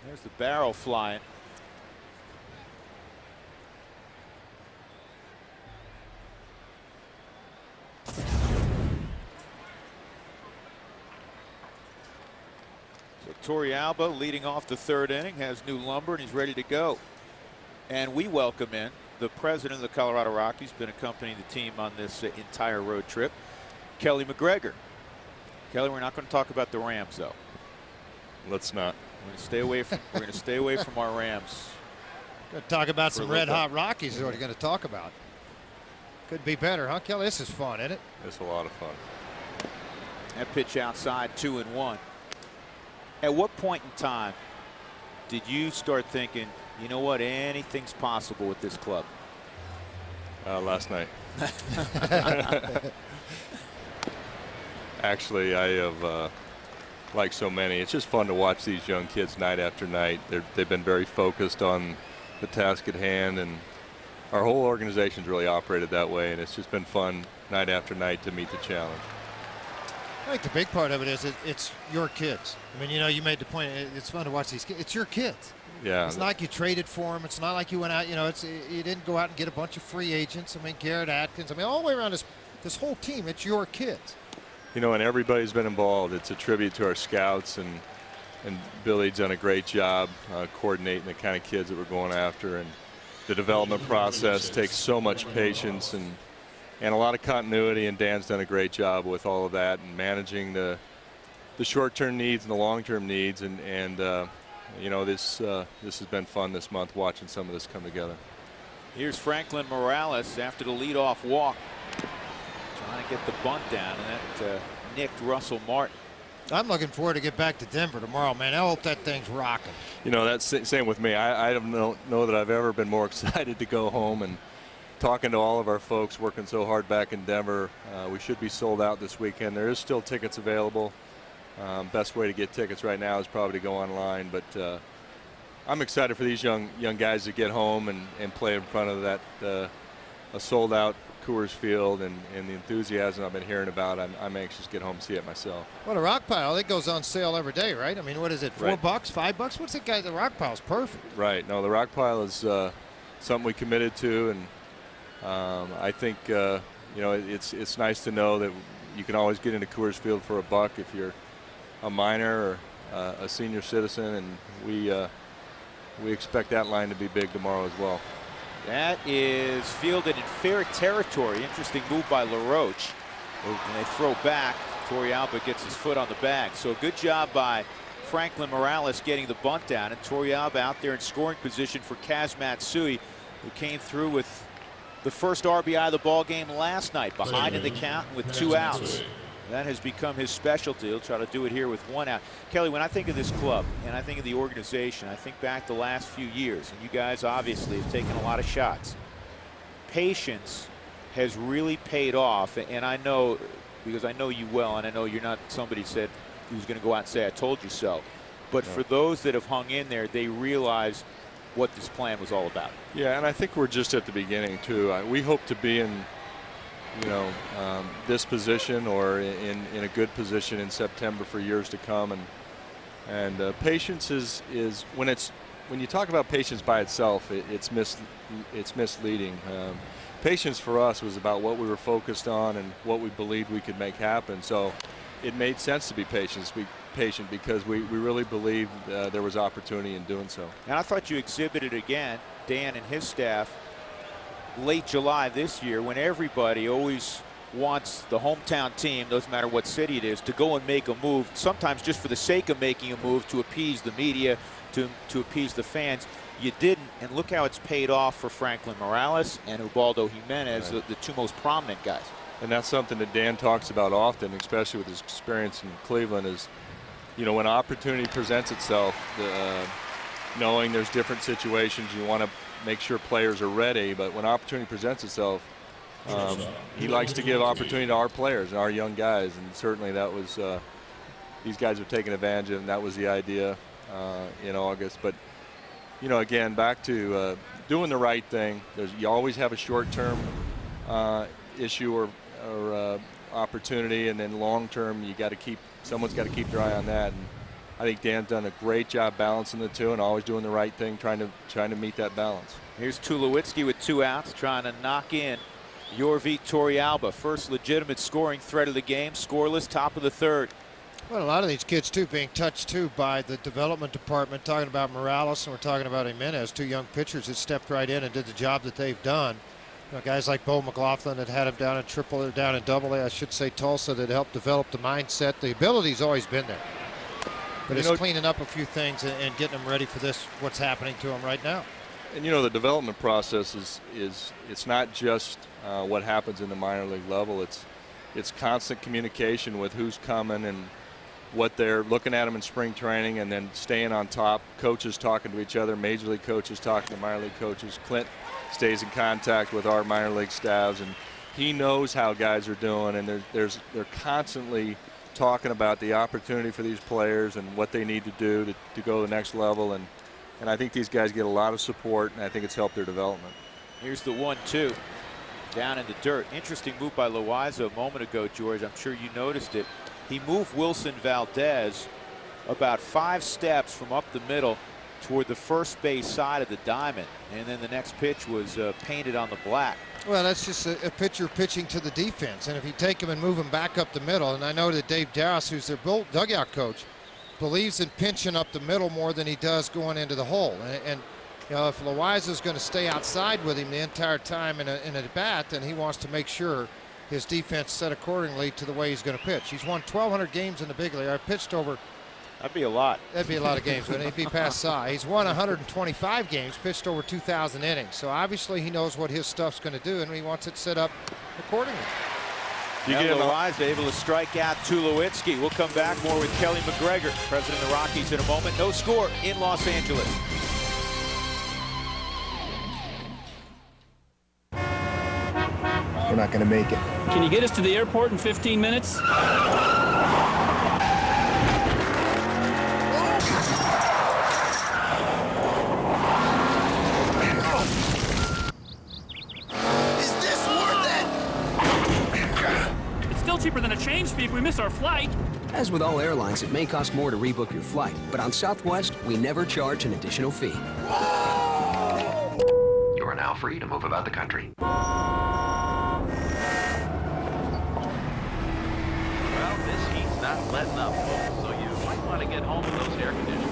There's the barrel flying. Torrealba leading off the third inning, has new lumber, and he's ready to go. And we welcome in the president of the Colorado Rockies, been accompanying the team on this entire road trip, Kelly McGregor. Kelly, we're not going to talk about the Rams, though. Let's not. We're going to stay away from. We're going to stay away from our Rams. Going to talk about some red-hot Rockies is what we're going to talk about. Could be better, huh, Kelly? This is fun, isn't it? It's a lot of fun. That pitch outside, 2-1. At what point in time did you start thinking, you know what, anything's possible with this club? Last night. Actually, I have, like so many, it's just fun to watch these young kids night after night. They've been very focused on the task at hand, and our whole organization's really operated that way, and it's just been fun night after night to meet the challenge. I think the big part of it is it's your kids. I mean, you know, you made the point. It's fun to watch these kids. It's your kids. Yeah. It's not like you traded for them. It's not like you went out. You know, you didn't go out and get a bunch of free agents. I mean, Garrett Atkins. I mean, all the way around this whole team. It's your kids. You know, and everybody's been involved. It's a tribute to our scouts, and Billy's done a great job coordinating the kind of kids that we're going after. And the development process takes so much patience and a lot of continuity, and Dan's done a great job with all of that and managing the short-term needs and the long-term needs, and you know, this has been fun this month watching some of this come together. Here's Franklin Morales after the leadoff walk, trying to get the bunt down, and that nicked Russell Martin. I'm looking forward to get back to Denver tomorrow, man. I hope that thing's rocking. You know, that's same with me. I don't know that I've ever been more excited to go home, and talking to all of our folks working so hard back in Denver. We should be sold out this weekend. There is still tickets available. Best way to get tickets right now is probably to go online, but I'm excited for these young guys to get home and play in front of that a sold out Coors Field, and the enthusiasm I've been hearing about. I'm anxious to get home and see it myself. Well, the rock pile, it goes on sale every day, right? I mean, what is it, $4, Right. $5? What's it, guy? The rock pile's perfect. Right. No, the rock pile is something we committed to, and I think you know, it's nice to know that you can always get into Coors Field for $1 if you're a minor or a senior citizen, and we expect that line to be big tomorrow as well. That is fielded in fair territory. Interesting move by LaRoche. And they throw back. Torrealba gets his foot on the bag. So good job by Franklin Morales getting the bunt down, and Torrealba out there in scoring position for Kaz Matsui, who came through with the first RBI of the ball game last night, behind in the count with 2 outs. That has become his specialty. He'll try to do it here with 1 out. Kelly, when I think of this club and I think of the organization, I think back the last few years, and you guys obviously have taken a lot of shots. Patience has really paid off, and I know, because I know you well, and I know you're not somebody said who's going to go out and say, I told you so. But for those that have hung in there, they realize what this plan was all about. Yeah, and I think we're just at the beginning, too. We hope to be in, you know, this position or in a good position in September for years to come. And patience is when you talk about patience by itself, it's misleading. Patience for us was about what we were focused on and what we believed we could make happen. So it made sense to be patient because we really believed there was opportunity in doing so. And I thought you exhibited again, Dan and his staff, late July this year, when everybody always wants the hometown team, doesn't matter what city it is, to go and make a move, sometimes just for the sake of making a move to appease the media, to appease the fans. You didn't, and look how it's paid off for Franklin Morales and Ubaldo Jimenez, the two most prominent guys. And that's something that Dan talks about often, especially with his experience in Cleveland, is, you know, when opportunity presents itself, knowing there's different situations, you want to make sure players are ready, but when opportunity presents itself, he likes to give opportunity to our players and our young guys, and certainly that was, these guys have taken advantage of it, and that was the idea in August. But, you know, again, back to doing the right thing. You always have a short-term issue or opportunity, and then long-term, someone's got to keep their eye on that. And I think Dan's done a great job balancing the two and always doing the right thing, trying to meet that balance. Here's Tulowitzki with 2 outs, trying to knock in Yorvi Torrealba. First legitimate scoring threat of the game, scoreless, top of the 3rd. Well, a lot of these kids, too, being touched, too, by the development department, talking about Morales and we're talking about Jimenez, 2 young pitchers that stepped right in and did the job that they've done. You know, guys like Bo McLaughlin that had him down in AAA, down in AA, I should say Tulsa, that helped develop the mindset. The ability's always been there. But it's cleaning up a few things and getting them ready for this, what's happening to them right now. And, you know, the development process is it's not just what happens in the minor league level. It's constant communication with who's coming and what they're looking at them in spring training, and then staying on top. Coaches talking to each other, major league coaches talking to minor league coaches. Clint stays in contact with our minor league staffs, and he knows how guys are doing, and they're constantly talking about the opportunity for these players and what they need to do to go to the next level. And I think these guys get a lot of support, and I think it's helped their development. Here's the 1-2 down in the dirt. Interesting move by Loaiza a moment ago, George. I'm sure you noticed it. He moved Wilson Valdez about 5 steps from up the middle toward the first base side of the diamond, and then the next pitch was painted on the black. Well, that's just a pitcher pitching to the defense, and if you take him and move him back up the middle, and I know that Dave Darras, who's their dugout coach, believes in pinching up the middle more than he does going into the hole. And you know, if Loaiza's going to stay outside with him the entire time in a bat, then he wants to make sure his defense set accordingly to the way he's going to pitch. He's won 1,200 games in the big league. I pitched over. That'd be a lot. That'd be a lot of games, but he'd be past Cy. He's won 125 games, pitched over 2,000 innings. So obviously he knows what his stuff's going to do, and he wants it set up accordingly. Loaiza able to strike out Tulowitzki. We'll come back more with Kelly McGregor, president of the Rockies, in a moment. No score in Los Angeles. We're not going to make it. Can you get us to the airport in 15 minutes? Is this worth it? It's still cheaper than a change fee if we miss our flight. As with all airlines, it may cost more to rebook your flight, but on Southwest, we never charge an additional fee. You are now free to move about the country. Not letting up, folks, so you might want to get home with those air conditioners.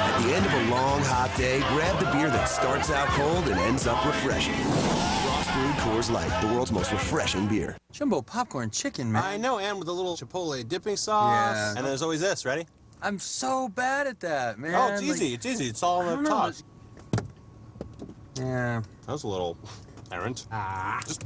At the end of a long, hot day, grab the beer that starts out cold and ends up refreshing. Frost-brewed Coors Light, the world's most refreshing beer. Jumbo popcorn chicken, man. I know, and with a little Chipotle dipping sauce. Yeah. And there's always this, ready? I'm so bad at that, man. Oh, it's easy. It's easy. It's all in the top. Yeah. That was a little errant. Just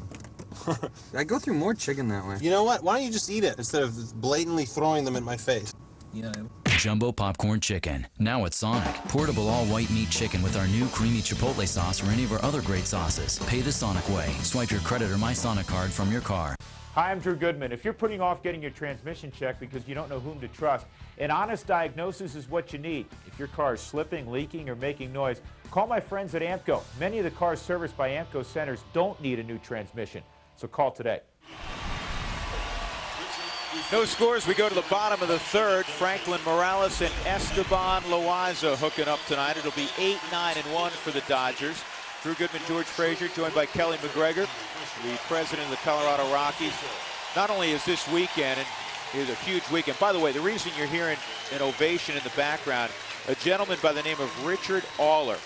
I go through more chicken that way. You know what? Why don't you just eat it instead of blatantly throwing them in my face? Yeah. Jumbo popcorn chicken. Now at Sonic. Portable all-white meat chicken with our new creamy Chipotle sauce or any of our other great sauces. Pay the Sonic way. Swipe your credit or My Sonic card from your car. Hi, I'm Drew Goodman. If you're putting off getting your transmission checked because you don't know whom to trust, an honest diagnosis is what you need. If your car is slipping, leaking, or making noise, call my friends at AMCO. Many of the cars serviced by AMCO centers don't need a new transmission, so call today. No scores. We go to the bottom of the 3rd. Franklin Morales and Esteban Loaiza hooking up tonight. It'll be 8-9-1 for the Dodgers. Drew Goodman, George Frazier, joined by Kelly McGregor, the president of the Colorado Rockies. Not only is this weekend, and is a huge weekend. By the way, the reason you're hearing an ovation in the background, a gentleman by the name of Richard Aller,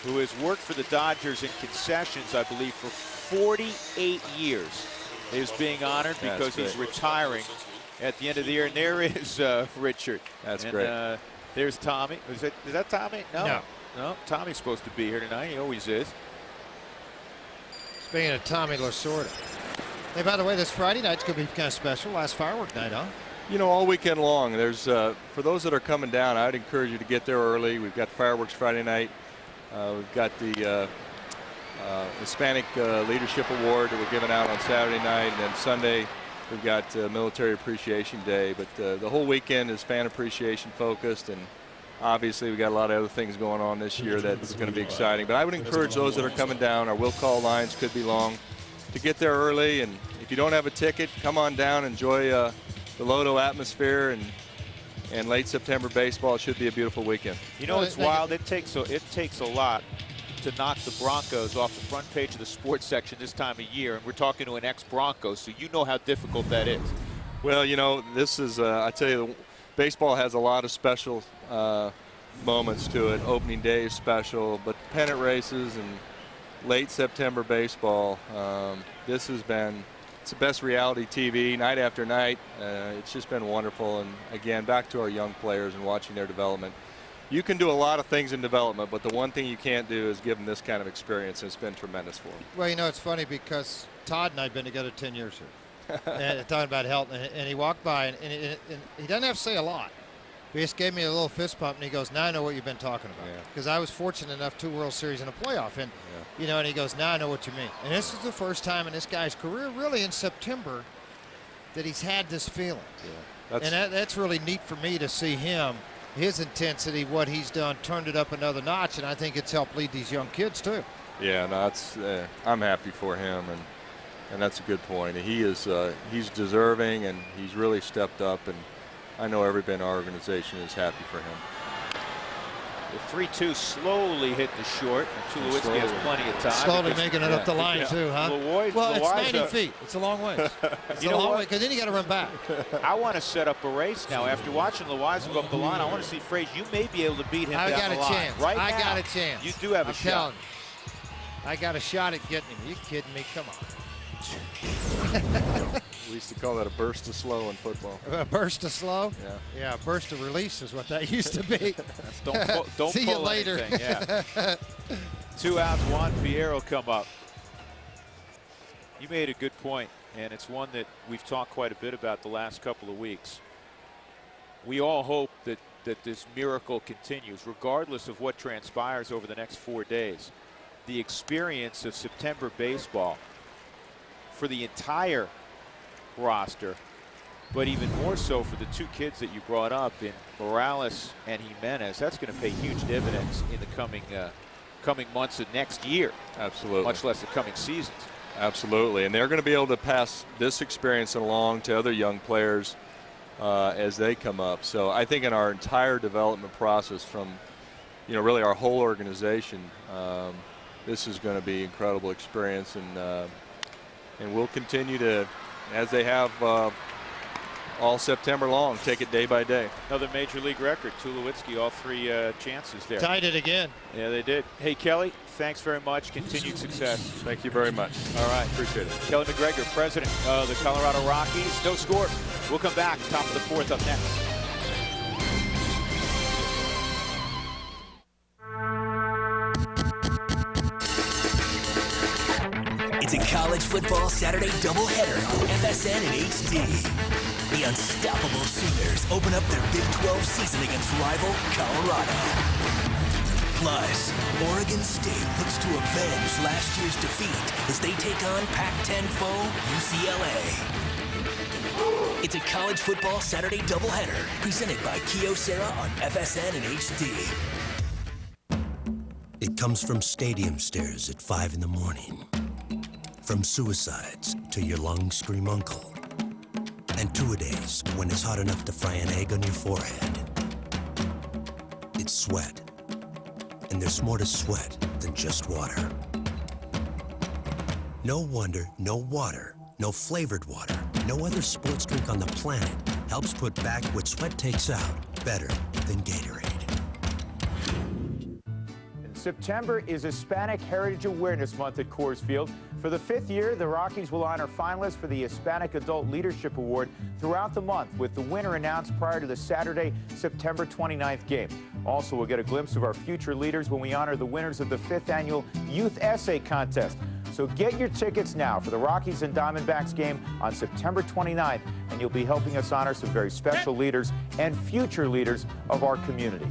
who has worked for the Dodgers in concessions, I believe, for 48 years, is being honored because he's retiring at the end of the year. And there is Richard. That's great. There's Tommy. Is that Tommy? No, Tommy's supposed to be here tonight. He always is. Speaking of Tommy Lasorda. Hey, by the way, this Friday night's going to be kind of special. Last firework night, huh? You know, all weekend long. There's for those that are coming down, I'd encourage you to get there early. We've got fireworks Friday night. We've got the Hispanic Leadership Award that we're giving out on Saturday night, and then Sunday we've got Military Appreciation Day. But the whole weekend is fan appreciation focused, and obviously we got a lot of other things going on this year that's going to be exciting. But I would encourage those that are coming down. Our will call lines could be long, to get there early, and if you don't have a ticket, come on down, enjoy the Lodo atmosphere and late September baseball. It should be a beautiful weekend. You know, it's wild. It takes a lot to knock the Broncos off the front page of the sports section this time of year, and we're talking to an ex-Bronco, so you know how difficult that is. Well, you know, this is I tell you, baseball has a lot of special moments to it. Opening day is special, but pennant races and late September baseball, it's the best reality TV night after night. It's just been wonderful. And again, back to our young players and watching their development. You can do a lot of things in development, but the one thing you can't do is give them this kind of experience, and it's been tremendous for them. Well, you know, it's funny because Todd and I have been together 10 years here. And talking about health, and he walked by, and he doesn't have to say a lot. He just gave me a little fist bump, and he goes, now I know what you've been talking about. Because I was fortunate enough, 2 World Series and a playoff. And, you know, and he goes, now I know what you mean. And this is the first time in this guy's career, really in September, that he's had this feeling. And that's really neat for me to see him, his intensity, what he's done, turned it up another notch. And I think it's helped lead these young kids, too. Yeah, no, I'm happy for him. And that's a good point. He's deserving, and he's really stepped up. And I know everybody in our organization is happy for him. The 3-2 slowly hit the short, and Tulowitzki has plenty of time. Slowly making it up the line, too, huh? Well, it's 90 feet. It's a long way. It's a long way, because then you got to run back. I want to set up a race now. After watching Loiza go up the line, I want to see Frazier. You may be able to beat him down the line. I got a chance. Right I now, got a chance. You do have a shot. Telling you. I got a shot at getting him. You kidding me? Come on. We used to call that a burst of slow in football. A burst of slow? Yeah. Yeah, a burst of release is what that used to be. Don't See pull you later. Anything, yeah. 2 outs, Juan Pierre will come up. You made a good point, and it's one that we've talked quite a bit about the last couple of weeks. We all hope that this miracle continues, regardless of what transpires over the next 4 days. The experience of September baseball for the entire roster, but even more so for the 2 kids that you brought up in Morales and Jimenez. That's going to pay huge dividends in the coming months of next year. Absolutely. Much less the coming seasons. Absolutely, and they're going to be able to pass this experience along to other young players as they come up. So I think in our entire development process, from really our whole organization, this is going to be incredible experience, and we'll continue to, as they have all September long, take it day by day. Another major league record. Tulowitzki, all 3 chances there. Tied it again. Yeah, they did. Hey, Kelly, thanks very much. Continued success. Thank you very much. All right. Appreciate it. Kelly McGregor, president of the Colorado Rockies. No score. We'll come back. Top of the 4th up next. It's a college football Saturday doubleheader on FSN and HD. The unstoppable Sooners open up their Big 12 season against rival Colorado. Plus, Oregon State looks to avenge last year's defeat as they take on Pac-10 foe UCLA. It's a college football Saturday doubleheader presented by Kyocera on FSN and HD. It comes from stadium stairs at 5 in the morning. From suicides to your lungs scream uncle. And two-a-days when it's hot enough to fry an egg on your forehead. It's sweat. And there's more to sweat than just water. No wonder no water, no flavored water, No other sports drink on the planet helps put back what sweat takes out better than Gatorade. September is Hispanic Heritage Awareness Month at Coors Field. For the 5th year, the Rockies will honor finalists for the Hispanic Adult Leadership Award throughout the month, with the winner announced prior to the Saturday, September 29th game. Also, we'll get a glimpse of our future leaders when we honor the winners of the 5th annual Youth Essay Contest. So get your tickets now for the Rockies and Diamondbacks game on September 29th, and you'll be helping us honor some very special leaders and future leaders of our community.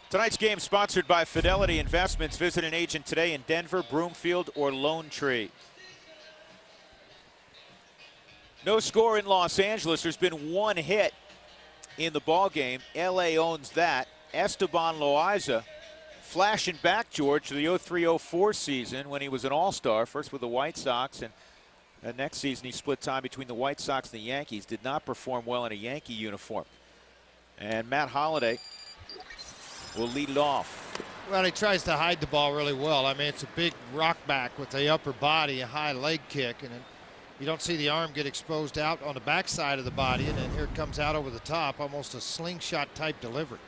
Tonight's game sponsored by Fidelity Investments. Visit an agent today in Denver, Broomfield, or Lone Tree. No score in Los Angeles. There's been one hit in the ball game. LA owns that. Esteban Loaiza flashing back, George, to the 03-04 season when he was an all-star, first with the White Sox, and next season he split time between the White Sox and the Yankees. Did not perform well in a Yankee uniform. And Matt Holliday will lead it off. Well, he tries to hide the ball really well. I mean, it's a big rock back with the upper body, a high leg kick, and you don't see the arm get exposed out on the backside of the body, and then here it comes out over the top, almost a slingshot type delivery.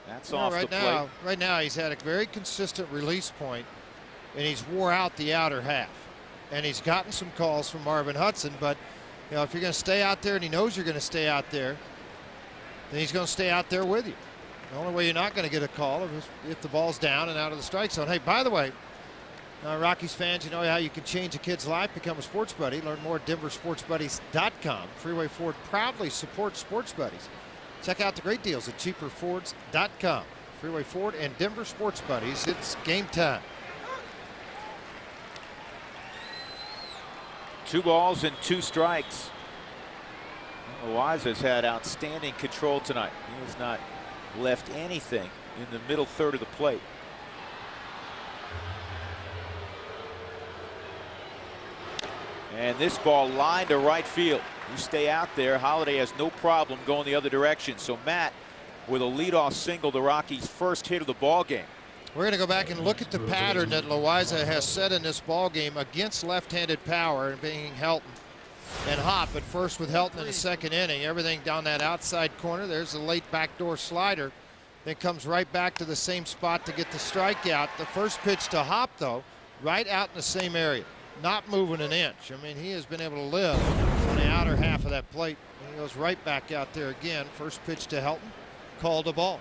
That's off the plate. Right now, he's had a very consistent release point, and he's wore out the outer half. And he's gotten some calls from Marvin Hudson, but you know, if you're going to stay out there and he knows you're going to stay out there, then he's going to stay out there with you. The only way you're not going to get a call is if the ball's down and out of the strike zone. Hey, by the way, Rockies fans, you know how you can change a kid's life, become a sports buddy. Learn more at DenverSportsBuddies.com. Freeway Ford proudly supports sports buddies. Check out the great deals at CheaperFords.com. Freeway Ford and Denver Sports Buddies. It's game time. 2 balls and 2 strikes. Loaiza's had outstanding control tonight. He has not left anything in the middle third of the plate. And this ball lined to right field. You stay out there, Holliday has no problem going the other direction. So Matt with a leadoff single, the Rockies' first hit of the ball game. We're going to go back and look at the pattern that Loaiza has set in this ball game against left-handed power, and being Helton and Hop at first with Helton in the second inning. Everything down that outside corner. There's a late backdoor slider. Then comes right back to the same spot to get the strikeout. The first pitch to Hop, though, right out in the same area. Not moving an inch. I mean, he has been able to live on the outer half of that plate. And he goes right back out there again. First pitch to Helton. Called a ball.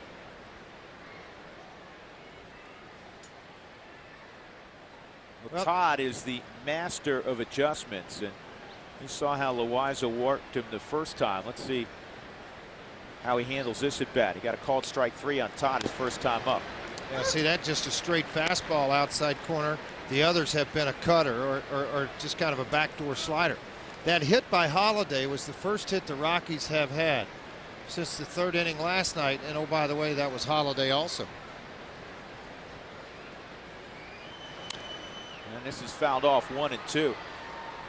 Well, Todd is the master of adjustments, and you saw how Loaiza worked him the first time. Let's see how he handles this at bat. He got a called strike 3 on Todd his first time up. Yeah, see, that's just a straight fastball outside corner. The others have been a cutter or just kind of a backdoor slider. That hit by Holliday was the first hit the Rockies have had since the 3rd inning last night. And oh, by the way, that was Holliday also. And this is fouled off 1 and 2.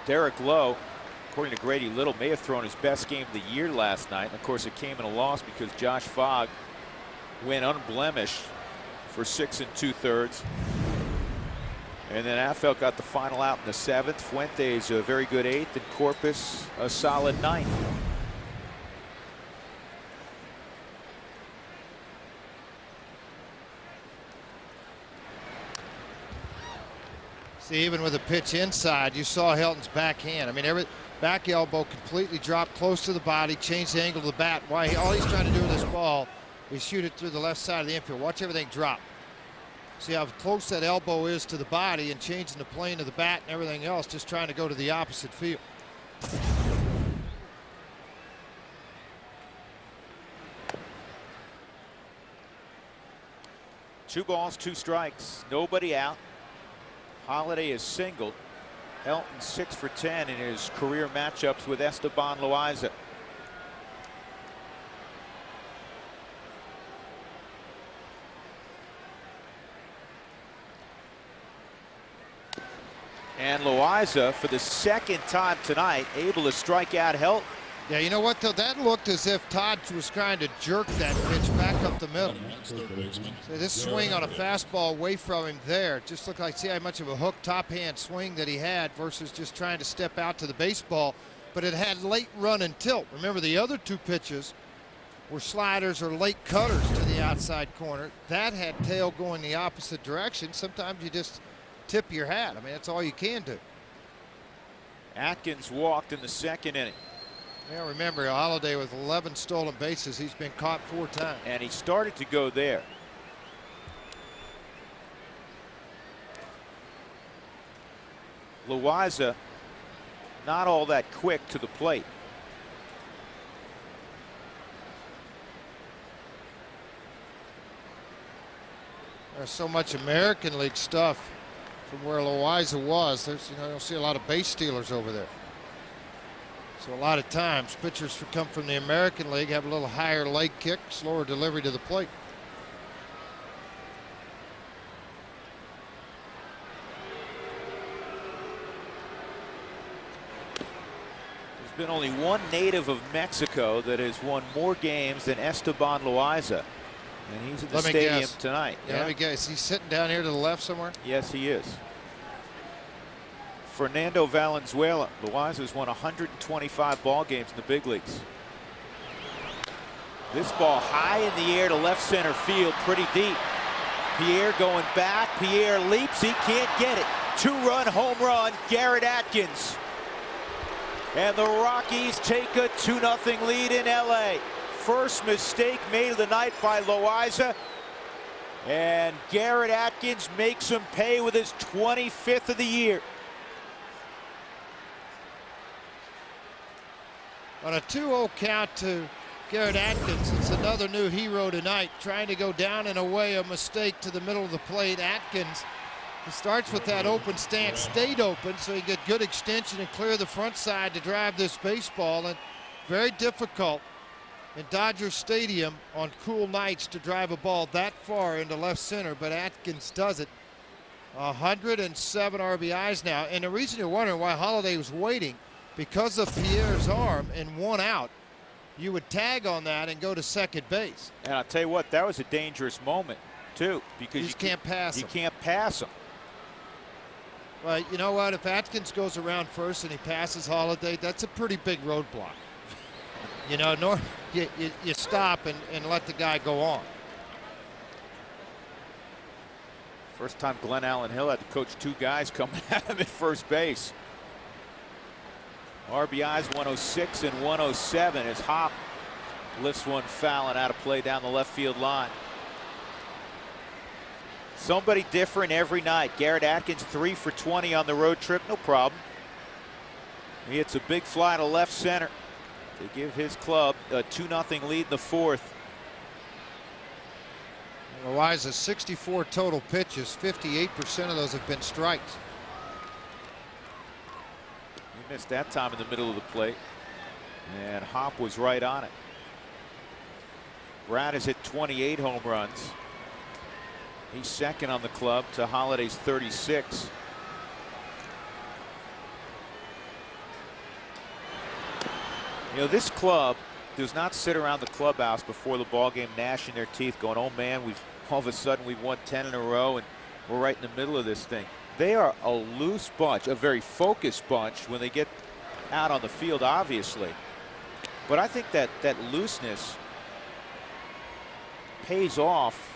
Derek Lowe, according to Grady Little, may have thrown his best game of the year last night. And of course, it came in a loss because Josh Fogg went unblemished for 6 2/3. And then Affelt got the final out in the 7th. Fuentes a very good 8th, and Corpus a solid 9th. See, even with a pitch inside, you saw Helton's backhand. I mean, every back elbow completely dropped close to the body, changed the angle of the bat. All he's trying to do with this ball is shoot it through the left side of the infield. Watch everything drop. See how close that elbow is to the body, and changing the plane of the bat and everything else, just trying to go to the opposite field. Two balls, 2 strikes, nobody out. Holliday is singled. Helton 6 for 10 in his career matchups with Esteban Loaiza. And Loaiza, for the 2nd time tonight, able to strike out Helton. Yeah, you know what, though? That looked as if Todd was trying to jerk that pitch back up the middle. So this swing on a fastball away from him there just looked like, see how much of a hook top-hand swing that he had versus just trying to step out to the baseball. But it had late run and tilt. Remember, the other two pitches were sliders or late cutters to the outside corner. That had tail going the opposite direction. Sometimes you just tip your hat. I mean, that's all you can do. Atkins walked in the second inning. Yeah, remember, Holiday with 11 stolen bases. He's been caught 4 times. And he started to go there. Loaiza not all that quick to the plate. There's so much American League stuff from where Loaiza was. There's, you don't see a lot of base stealers over there. So a lot of times pitchers who come from the American League have a little higher leg kick, slower delivery to the plate. There's been only one native of Mexico that has won more games than Esteban Loaiza. And he's at the stadium tonight. Yeah, let me guess. He's sitting down here to the left somewhere? Yes, he is. Fernando Valenzuela. Loaiza's won 125 ball games in the big leagues. This ball high in the air to left center field, pretty deep. Pierre going back. Pierre leaps. He can't get it. 2-run home run, Garrett Atkins. And the Rockies take a 2-0 lead in LA. First mistake made of the night by Loaiza. And Garrett Atkins makes him pay with his 25th of the year. On a 2-0 count to Garrett Atkins, it's another new hero tonight, trying to go down and away a mistake to the middle of the plate. Atkins, he starts with that open stance, stayed open so he get good extension and clear the front side to drive this baseball. And very difficult in Dodger Stadium on cool nights to drive a ball that far into left center, but Atkins does it. 107 RBIs now. And the reason you're wondering why Holiday was waiting, because of Pierre's arm and 1 out, you would tag on that and go to second base. And I'll tell you what, that was a dangerous moment too, because you can't pass him. You can't pass him. Well, you know what? If Atkins goes around first and he passes Holiday, that's a pretty big roadblock. You know, you stop and let the guy go on. First time Glenn Allen Hill had to coach 2 guys coming at him at first base. RBIs 106 and 107 as Hop lifts one foul and out of play down the left field line. Somebody different every night. Garrett Atkins 3 for 20 on the road trip, no problem. He hits a big fly to left center to give his club a 2-0 lead in the 4th. Loaiza 64 total pitches, 58% of those have been strikes. He missed that time in the middle of the plate, and Hop was right on it. Brad has hit 28 home runs. He's second on the club to Holiday's 36. You know, this club does not sit around the clubhouse before the ball game gnashing their teeth going, oh man, all of a sudden we've won 10 in a row and we're right in the middle of this thing. They are a loose bunch, a very focused bunch when they get out on the field, obviously. But I think that looseness pays off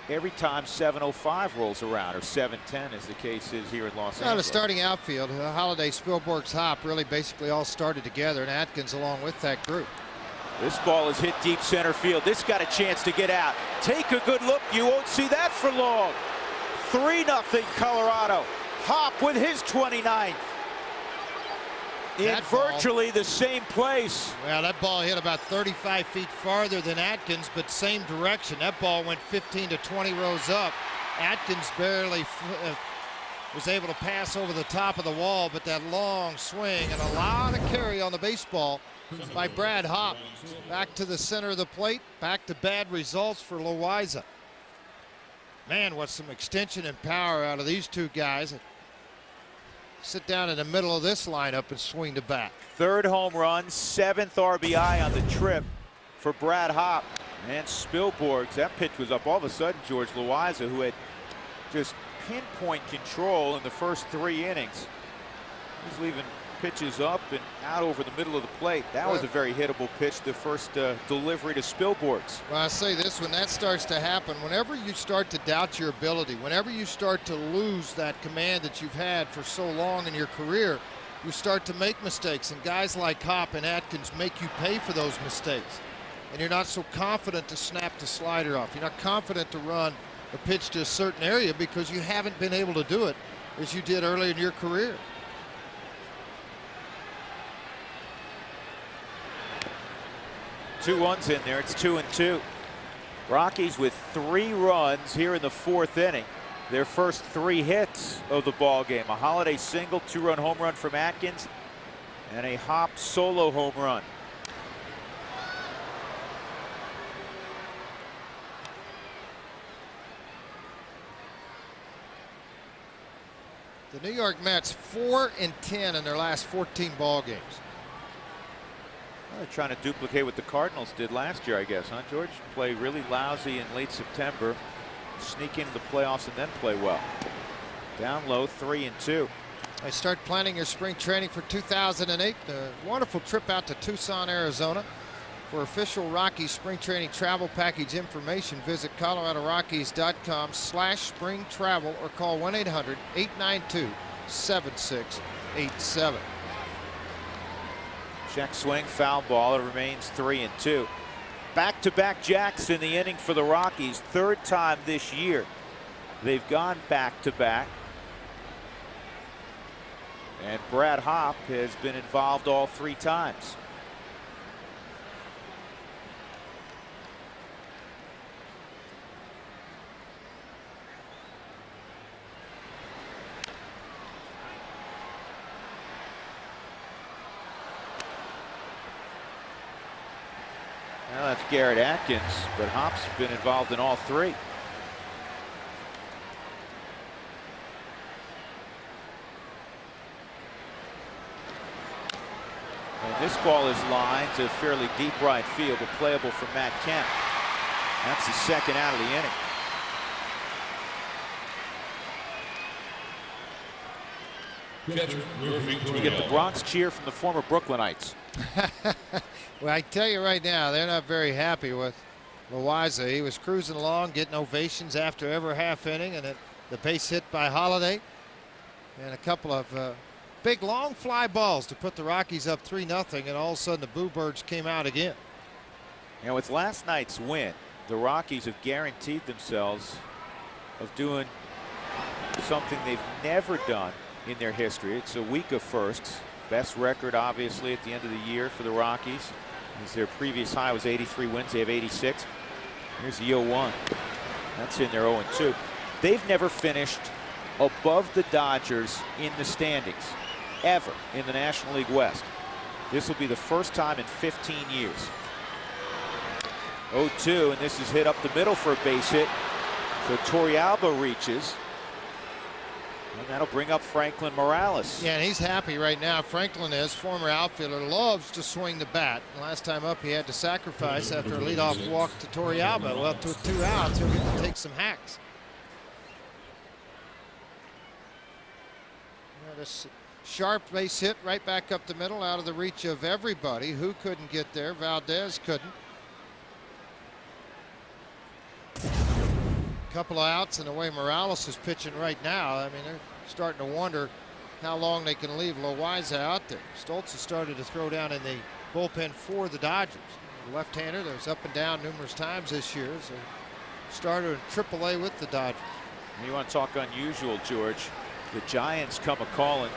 every time 7:05 rolls around, or 7:10 as the case is here in Los Angeles. The starting outfield, Holiday, Spielberg's, Hop really basically all started together, and Atkins along with that group. This ball is hit deep center field. This got a chance to get out. Take a good look. You won't see that for long. 3-0 Colorado. Hop with his 29th. In virtually the same place. Well, that ball hit about 35 feet farther than Atkins, but same direction. That ball went 15 to 20 rows up. Atkins barely was able to pass over the top of the wall, but that long swing and a lot of carry on the baseball by Brad Hop. Back to the center of the plate, back to bad results for Loaiza. Man, what's some extension and power out of these two guys. sit down in the middle of this lineup and swing the bat. Third home run, 7th RBI on the trip for Brad Hopp. And Spilborghs, that pitch was up all of a sudden. George Loaiza, who had just pinpoint control in the first 3 innings. He's leaving pitches up and out over the middle of the plate. That was a very hittable pitch, the first delivery to Spilborghs. Well, I say this, when that starts to happen, whenever you start to doubt your ability, whenever you start to lose that command that you've had for so long in your career, you start to make mistakes. And guys like Hopp and Atkins make you pay for those mistakes. And you're not so confident to snap the slider off. You're not confident to run a pitch to a certain area because you haven't been able to do it as you did early in your career. Two runs in there. It's 2-2. Rockies with 3 runs here in the 4th inning. Their first 3 hits of the ball game. A Holiday single, 2-run home run from Atkins, and a Hopp solo home run. The New York Mets 4-10 in their last 14 ball games. They're trying to duplicate what the Cardinals did last year, I guess, huh, George? Play really lousy in late September, sneak into the playoffs, and then play well. Down low, 3-2. They start planning your spring training for 2008. A wonderful trip out to Tucson, Arizona. For official Rockies spring training travel package information, visit ColoradoRockies.com/spring travel or call 1-800-892-7687. Check swing, foul ball. It remains 3-2. Back-to-back jacks in the inning for the Rockies. 3rd time this year they've gone back-to-back. And Brad Hopp has been involved all 3 times. Well, that's Garrett Atkins, but Hopp's been involved in all 3. And this ball is lined to fairly deep right field, but playable for Matt Kemp. That's the 2nd out of the inning. You get the Bronx cheer from the former Brooklynites. Well, I tell you right now, they're not very happy with Loaiza. He was cruising along, getting ovations after every half inning, and the base hit by Holiday, and a couple of big long fly balls to put the Rockies up 3-0, and all of a sudden the Boo Birds came out again. And with last night's win, the Rockies have guaranteed themselves of doing something they've never done in their history. It's a week of firsts. Best record, obviously, at the end of the year for the Rockies. As their previous high was 83 wins, they have 86. Here's the 0-1. That's in their 0-2. They've never finished above the Dodgers in the standings, ever, in the National League West. This will be the first time in 15 years. 0-2, and this is hit up the middle for a base hit. So Torrealba reaches. And that'll bring up Franklin Morales. Yeah, and he's happy right now. Franklin is, former outfielder, loves to swing the bat. Last time up, he had to sacrifice after a leadoff walk to Torrealba. Well, to 2 outs, he'll get to take some hacks. This sharp base hit right back up the middle, out of the reach of everybody. Who couldn't get there? Valdez couldn't. Couple of outs, and the way Morales is pitching right now, I mean, they're starting to wonder how long they can leave Loaiza out there. Stoltz has started to throw down in the bullpen for the Dodgers. The left-hander that was up and down numerous times this year is a starter in AAA with the Dodgers. You want to talk unusual, George? The Giants come a-calling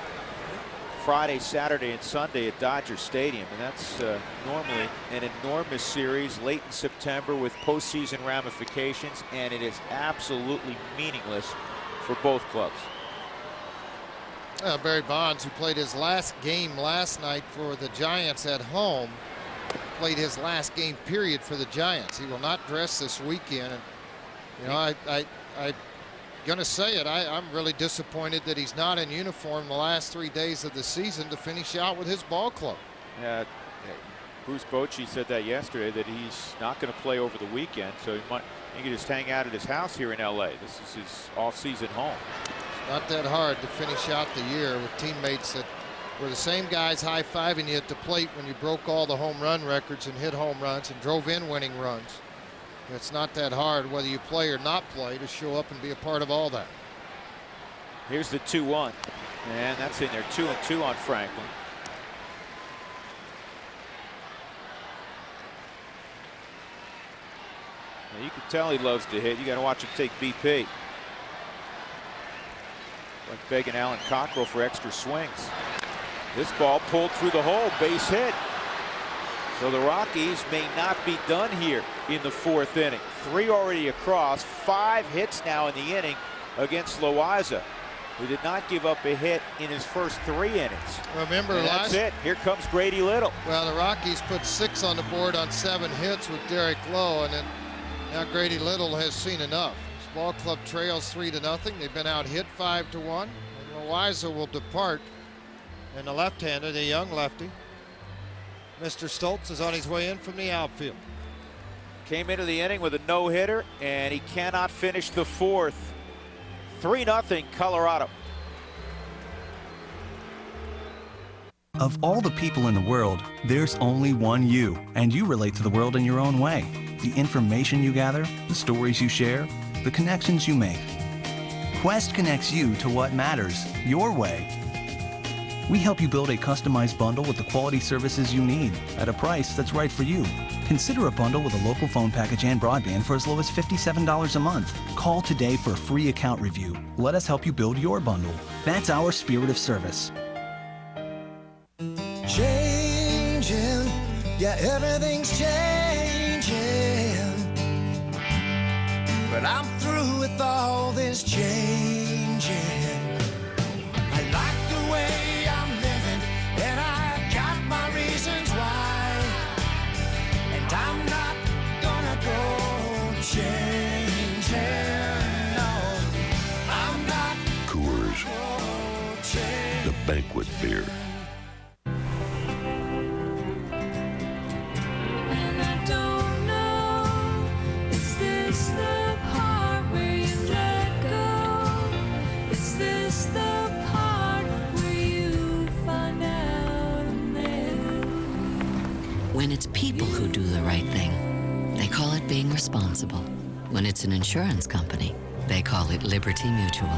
Friday, Saturday, and Sunday at Dodger Stadium, and that's normally an enormous series late in September with postseason ramifications, and it is absolutely meaningless for both clubs. Barry Bonds, who played his last game last night for the Giants at home, played his last game period for the Giants. He will not dress this weekend, and you know, I going to say it. I'm really disappointed that he's not in uniform the last 3 days of the season to finish out with his ball club. Yeah, Bruce Bochy said that yesterday, that he's not going to play over the weekend, so he can just hang out at his house here in LA. This is his off-season home. It's not that hard to finish out the year with teammates that were the same guys high-fiving you at the plate when you broke all the home run records and hit home runs and drove in winning runs. It's not that hard, whether you play or not play, to show up and be a part of all that. Here's the 2-1, and that's in there. 2-2 on Franklin. Now, you can tell he loves to hit. You got to watch him take BP. Like begging Alan Cockrell for extra swings. This ball pulled through the hole, base hit. So the Rockies may not be done here in the 4th inning. 3 already across, 5 hits now in the inning against Loaiza, who did not give up a hit in his first 3 innings. Remember, and that's it. Here comes Grady Little. Well, the Rockies put 6 on the board on 7 hits with Derek Lowe, and then now Grady Little has seen enough. His ball club trails 3-0. They've been out hit 5-1, and Loaiza will depart. And the left-hander, the young lefty, Mr. Stoltz, is on his way in from the outfield. Came into the inning with a no-hitter, and he cannot finish the 4th. 3-0 Colorado. Of all the people in the world, there's only one you, and you relate to the world in your own way. The information you gather, the stories you share, the connections you make. Quest connects you to what matters, your way. We help you build a customized bundle with the quality services you need at a price that's right for you. Consider a bundle with a local phone package and broadband for as low as $57 a month. Call today for a free account review. Let us help you build your bundle. That's our spirit of service. Changing, yeah, everything's changing. But I'm through with all this changing. I like the way I'm living, and I got my reasons why. And I'm not gonna go changing. No, I'm not. Coors, the banquet beer. When it's people who do the right thing, they call it being responsible. When it's an insurance company, they call it Liberty Mutual.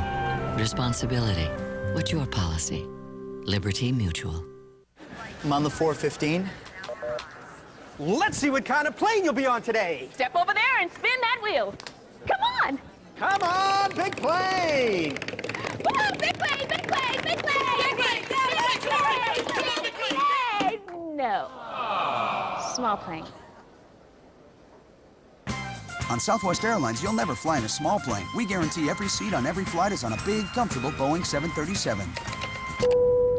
Responsibility. What's your policy? Liberty Mutual. I'm on the 415. Let's see what kind of plane you'll be on today. Step over there and spin that wheel. Come on. Come on, big plane. Woo, big plane, big plane, big plane. Big plane, big plane, big plane. No. Small plane. On Southwest Airlines, you'll never fly in a small plane. We guarantee every seat on every flight is on a big, comfortable Boeing 737.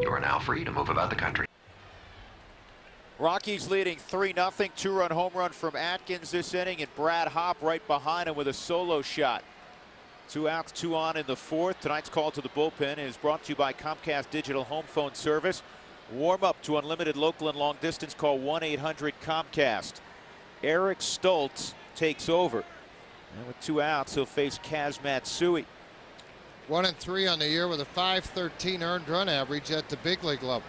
You are now free to move about the country. Rockies leading 3-0. 2-run home run from Atkins this inning, and Brad Hopp right behind him with a solo shot. 2 outs, 2 on in the 4th. Tonight's call to the bullpen is brought to you by Comcast Digital Home Phone Service. Warm up to unlimited local and long distance. Call 1-800-COMCAST. Eric Stoltz takes over. And with 2 outs, he'll face Kaz Matsui. 1-3 on the year with a .513 earned run average at the big league level.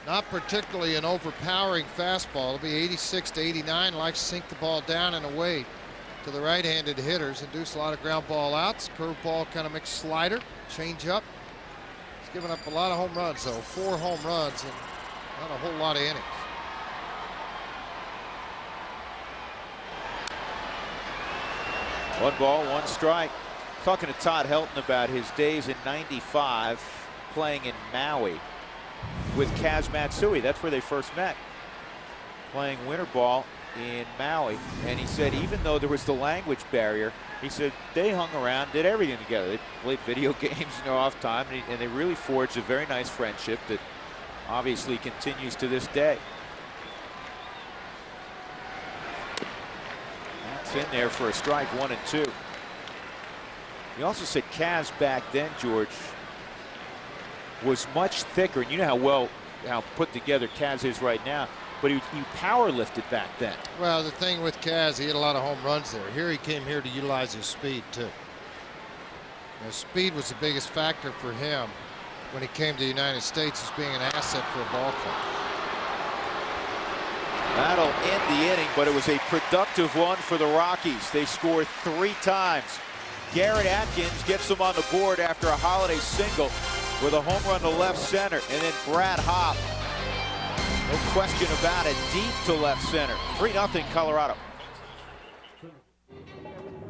Not particularly an overpowering fastball. It'll be 86 to 89. Likes to sink the ball down and away to the right-handed hitters. Induce a lot of ground ball outs. Curveball, kind of mixed slider, change up. He's given up a lot of home runs though. 4 home runs and not a whole lot of innings. One ball, 1 strike. Talking to Todd Helton about his days in '95 playing in Maui with Kaz Matsui. That's where they first met, playing winter ball in Maui. And he said even though there was the language barrier, he said they hung around, did everything together. They played video games, off time, and they really forged a very nice friendship that obviously continues to this day. It's in there for a strike, 1-2. You also said Kaz back then, George, was much thicker. And you know how put together Kaz is right now. But he power lifted back then. Well, the thing with Kaz, he had a lot of home runs there. Here he came here to utilize his speed too. Now, speed was the biggest factor for him when he came to the United States as being an asset for a ball club. That'll end the inning, but it was a productive one for the Rockies. They scored 3 times. Garrett Atkins gets them on the board after a Holiday single with a home run to left center, and then Brad Hopp, no question about it, deep to left center. 3-0 Colorado.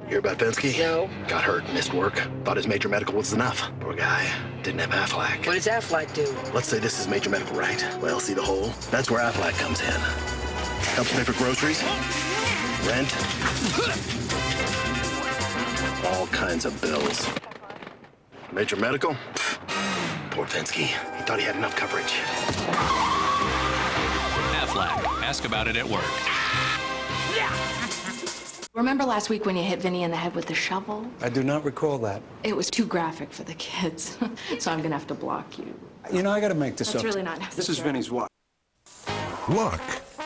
Hear about Fensky? No. Got hurt, missed work. Thought his major medical was enough. Poor guy. Didn't have Aflac. What does Aflac do? Let's say this is major medical, right? Well, see the hole? That's where Aflac comes in. Helps pay for groceries, rent, all kinds of bills. Major medical? Poor Fensky. He thought he had enough coverage. Aflac. Ask about it at work. Remember last week when you hit Vinny in the head with the shovel? I do not recall that. It was too graphic for the kids, so I'm gonna have to block you. You know, I gotta make this up. That's really not necessary. This is Vinny's watch. Luck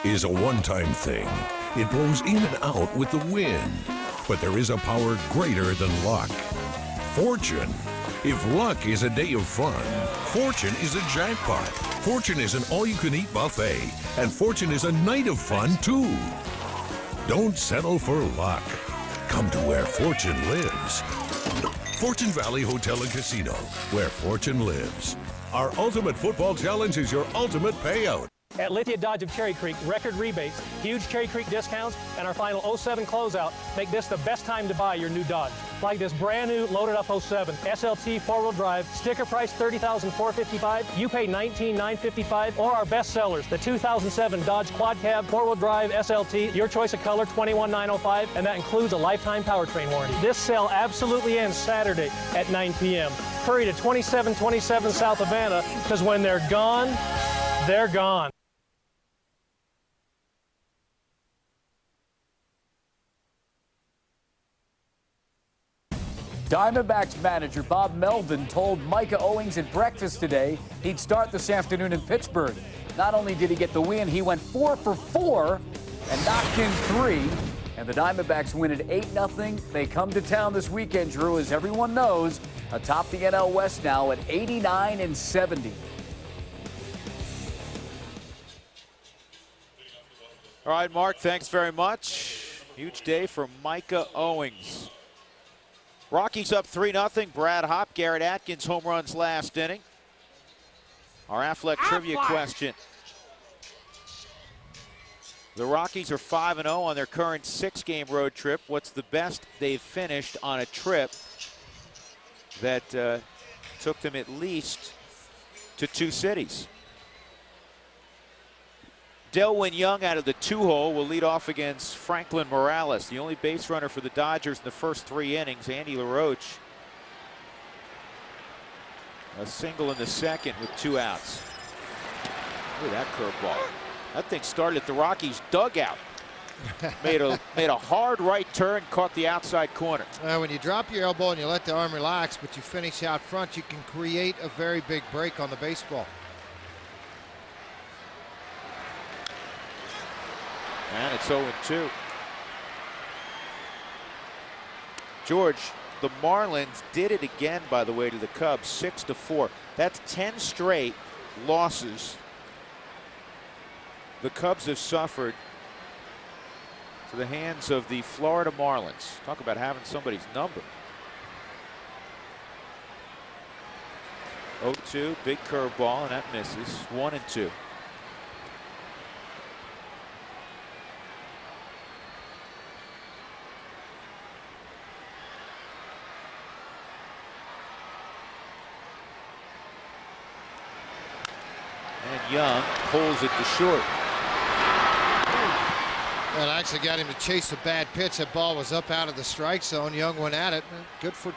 is a one-time thing. It blows in and out with the wind. But there is a power greater than luck. Fortune. If luck is a day of fun, Fortune is a jackpot. Fortune is an all-you-can-eat buffet. And Fortune is a night of fun, too. Don't settle for luck. Come to where Fortune lives. Fortune Valley Hotel and Casino, where Fortune lives. Our Ultimate Football Challenge is your ultimate payout. At Lithia Dodge of Cherry Creek, record rebates, huge Cherry Creek discounts, and our final 07 closeout make this the best time to buy your new Dodge. Like this brand new loaded up 07 SLT 4-wheel drive, sticker price $30,455. You pay $19,955. Or our best sellers, the 2007 Dodge Quad Cab 4-wheel drive SLT, your choice of color, $21,905, and that includes a lifetime powertrain warranty. This sale absolutely ends Saturday at 9 p.m. Hurry to 2727 South Havana, because when they're gone, they're gone. Diamondbacks manager Bob Melvin told Micah Owings at breakfast today he'd start this afternoon in Pittsburgh. Not only did he get the win, he went 4 for 4 and knocked in 3. And the Diamondbacks win at 8-0. They come to town this weekend, Drew, as everyone knows, atop the NL West now at 89-70. All right, Mark, thanks very much. Huge day for Micah Owings. Rockies up 3-0. Brad Hopp, Garrett Atkins home runs last inning. Our Affleck trivia question. The Rockies are 5-0 on their current 6-game road trip. What's the best they've finished on a trip that took them at least to 2 cities? Delwyn Young out of the 2-hole will lead off against Franklin Morales, the only base runner for the Dodgers in the first 3 innings. Andy LaRoche, a single in the second with 2 outs. Look at that curveball. That thing started at the Rockies' dugout. made a hard right turn, caught the outside corner. When you drop your elbow and you let the arm relax, but you finish out front, you can create a very big break on the baseball. And it's 0-2. George, the Marlins did it again, by the way, to the Cubs, 6-4. That's 10 straight losses the Cubs have suffered to the hands of the Florida Marlins. Talk about having somebody's number. 0-2, big curveball, and that misses. 1-2. And Young pulls it to short. That actually got him to chase a bad pitch. That ball was up out of the strike zone. Young went at it. Good for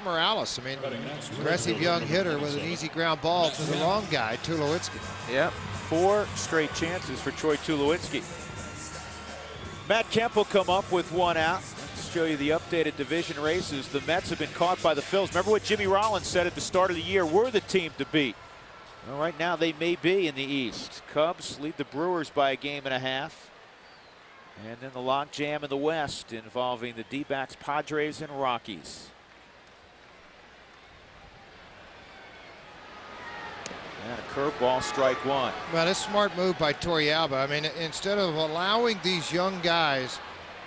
Morales. I mean, aggressive young hitter with an easy ground ball to the wrong guy, Tulowitzki. Yep, 4 straight chances for Troy Tulowitzki. Matt Kemp will come up with one out. Let's show you the updated division races. The Mets have been caught by the Phils. Remember what Jimmy Rollins said at the start of the year? We're the team to beat. Well, right now they may be in the East. Cubs lead the Brewers by 1.5 games. And then the logjam in the West involving the D-backs, Padres, and Rockies. And a curveball, strike one. Well, it's a smart move by Torrealba. I mean, instead of allowing these young guys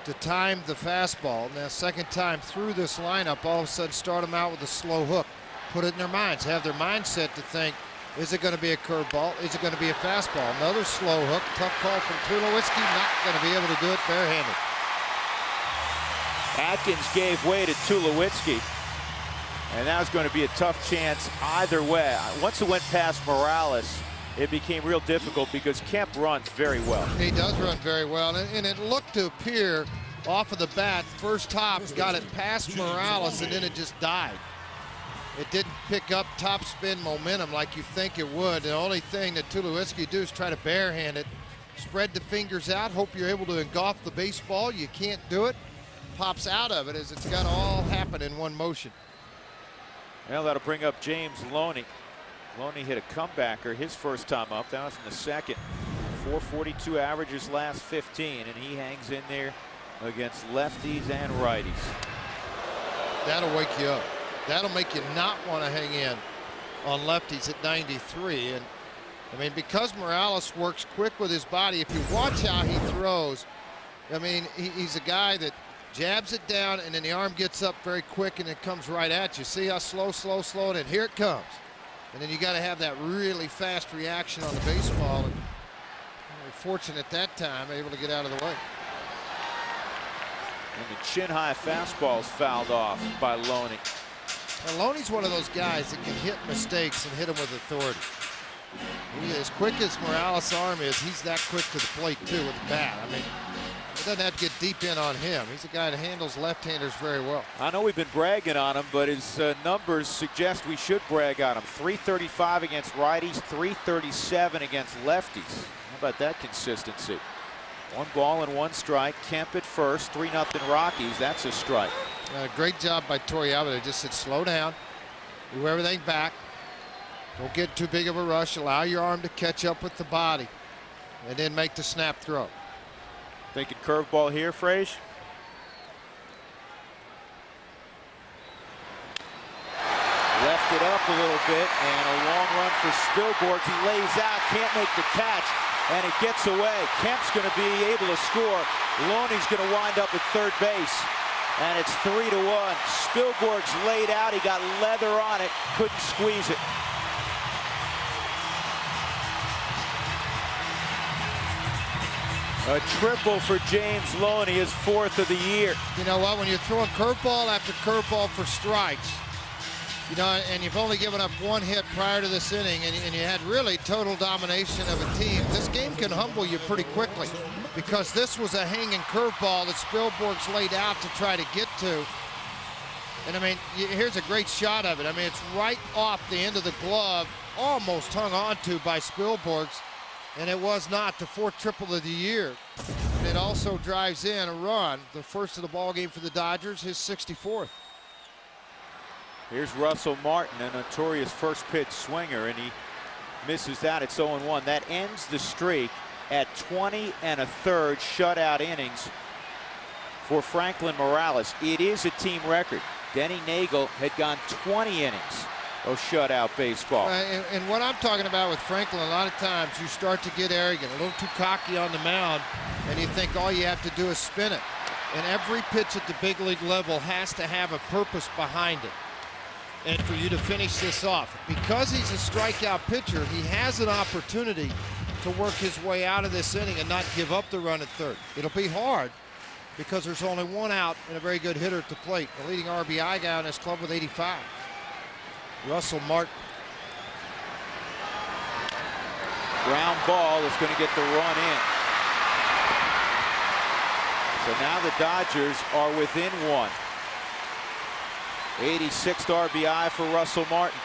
to time the fastball, now second time through this lineup, all of a sudden start them out with a slow hook. Put it in their minds, have their mindset to think, is it going to be a curveball? Is it going to be a fastball? Another slow hook. Tough call from Tulowitzki. Not going to be able to do it barehanded. Atkins gave way to Tulowitzki. And that was going to be a tough chance either way. Once it went past Morales, it became real difficult because Kemp runs very well. He does run very well. And it looked to appear off of the bat, first top got it past Morales, and then it just died. It didn't pick up top spin momentum like you think it would. The only thing that Tulowitzki do is try to barehand it, spread the fingers out, hope you're able to engulf the baseball. You can't do it. Pops out of it as it's got to all happen in one motion. Well, that'll bring up James Loney. Loney hit a comebacker his first time up. That was in the second. 442 averages last 15, and he hangs in there against lefties and righties. That'll wake you up. That'll make you not want to hang in on lefties at 93. And I mean, because Morales works quick with his body, if you watch how he throws, I mean, he's a guy that jabs it down and then the arm gets up very quick and it comes right at you. See how slow, and then here it comes. And then you got to have that really fast reaction on the baseball. And fortunate that time, able to get out of the way. And the chin-high fastball is fouled off by Loney. Now, Loney's one of those guys that can hit mistakes and hit them with authority. As quick as Morales' arm is, he's that quick to the plate, too, with the bat. I mean, it doesn't have to get deep in on him. He's a guy that handles left-handers very well. I know we've been bragging on him, but his numbers suggest we should brag on him. 335 against righties, 337 against lefties. How about that consistency? 1 ball and 1 strike. Kemp at first, 3-0 Rockies. That's a strike. Great job by Torrealba. They just said slow down, do everything back. Don't get too big of a rush. Allow your arm to catch up with the body, and then make the snap throw. Thinking curveball here, Frage. Left it up a little bit, and a long run for Spilborghs. He lays out, can't make the catch, and it gets away. Kemp's going to be able to score. Loney's going to wind up at third base, and it's 3-1. Spilborghs laid out. He got leather on it, couldn't squeeze it. A triple for James Loney, his 4th of the year. You know what? When you're throwing curveball after curveball for strikes, you know, and you've only given up 1 hit prior to this inning, and you had really total domination of a team, this game can humble you pretty quickly, because this was a hanging curveball that Spilborghs laid out to try to get to. And I mean, here's a great shot of it. I mean, it's right off the end of the glove, almost hung onto by Spilborghs. And it was not the 4th triple of the year. And it also drives in a run, the first of the ball game for the Dodgers, his 64th. Here's Russell Martin, a notorious first pitch swinger, and he misses that. It's 0-1. That ends the streak at 20 1/3 shutout innings for Franklin Morales. It is a team record. Denny Nagel had gone 20 innings of shutout baseball. And what I'm talking about with Franklin, a lot of times you start to get arrogant, a little too cocky on the mound, and you think all you have to do is spin it. And every pitch at the big league level has to have a purpose behind it. And for you to finish this off, because he's a strikeout pitcher, he has an opportunity to work his way out of this inning and not give up the run at third. It'll be hard because there's only 1 out and a very good hitter at the plate. The leading RBI guy in this club with 85. Russell Martin. Ground ball is going to get the run in. So now the Dodgers are within 1. 86th RBI for Russell Martin.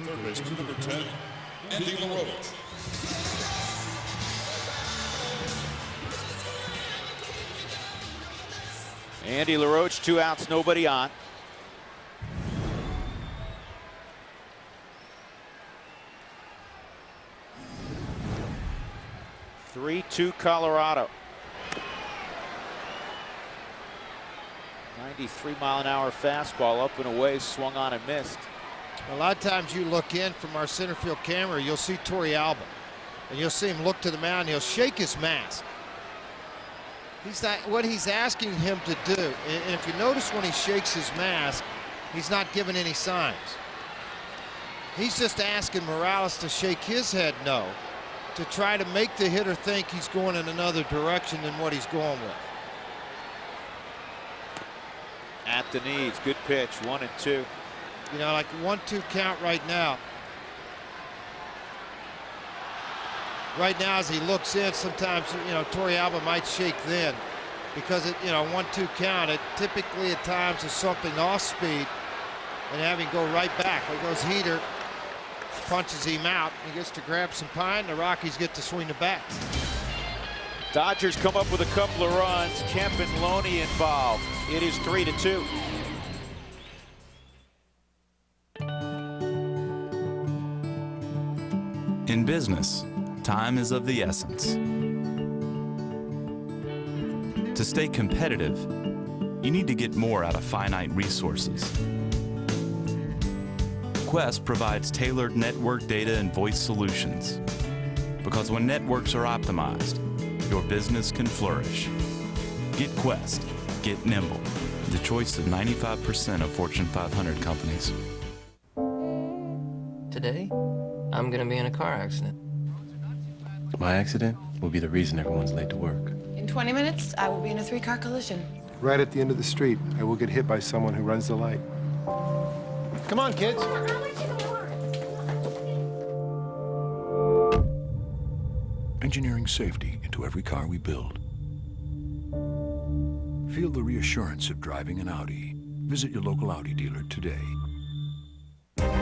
Third baseman, number 10, Andy LaRoche. Andy LaRoche, 2 outs, nobody on. Three-two Colorado. 93-mile-an-hour fastball up and away, swung on and missed. A lot of times you look in from our center field camera, you'll see Torrey Alba, and you'll see him look to the mound, and he'll shake his mask. He's not, what he's asking him to do, and if you notice when he shakes his mask, he's not giving any signs. He's just asking Morales to shake his head no, to try to make the hitter think he's going in another direction than what he's going with. At the knees, good pitch, 1-2. You know, like 1-2 count right now. Right now, as he looks in, sometimes, you know, Torrey Alba might shake then because, it, you know, 1-2 count, it typically at times is something off speed and having go right back. There goes Heater, punches him out. He gets to grab some pine. The Rockies get to swing the bat. Dodgers come up with a couple of runs. Kemp and Loney involved. It is 3-2. In business, time is of the essence. To stay competitive, you need to get more out of finite resources. Quest provides tailored network data and voice solutions. Because when networks are optimized, your business can flourish. Get Quest. Get nimble. The choice of 95% of Fortune 500 companies. Today, I'm gonna be in a car accident. My accident will be the reason everyone's late to work. In 20 minutes, I will be in a 3-car collision. Right at the end of the street, I will get hit by someone who runs the light. Come on, kids. Engineering safety into every car we build. Feel the reassurance of driving an Audi. Visit your local Audi dealer today.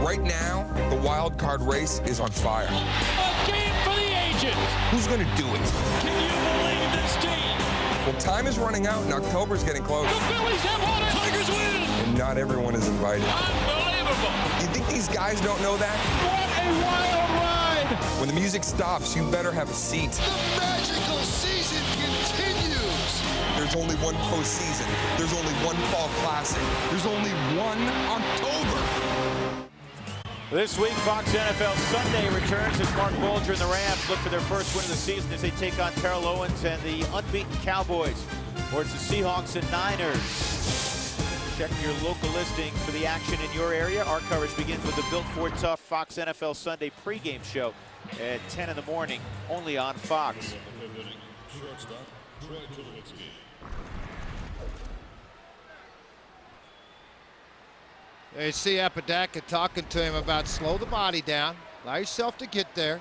Right now, the wild card race is on fire. A game for the ages. Who's going to do it? Can you believe this team? Well, time is running out and October's getting close. The Phillies have won it. Tigers win. And not everyone is invited. Unbelievable. You think these guys don't know that? What a wild ride. When the music stops, you better have a seat. The magical season continues. There's only one postseason. There's only one fall classic. There's only one October. This week, Fox NFL Sunday returns as Mark Bolger and the Rams look for their first win of the season as they take on Terrell Owens and the unbeaten Cowboys. Or it's the Seahawks and Niners. Check your local listings for the action in your area. Our coverage begins with the Built Ford Tough Fox NFL Sunday pregame show at 10 in the morning, only on Fox. You see Apodaca talking to him about slow the body down, allow yourself to get there.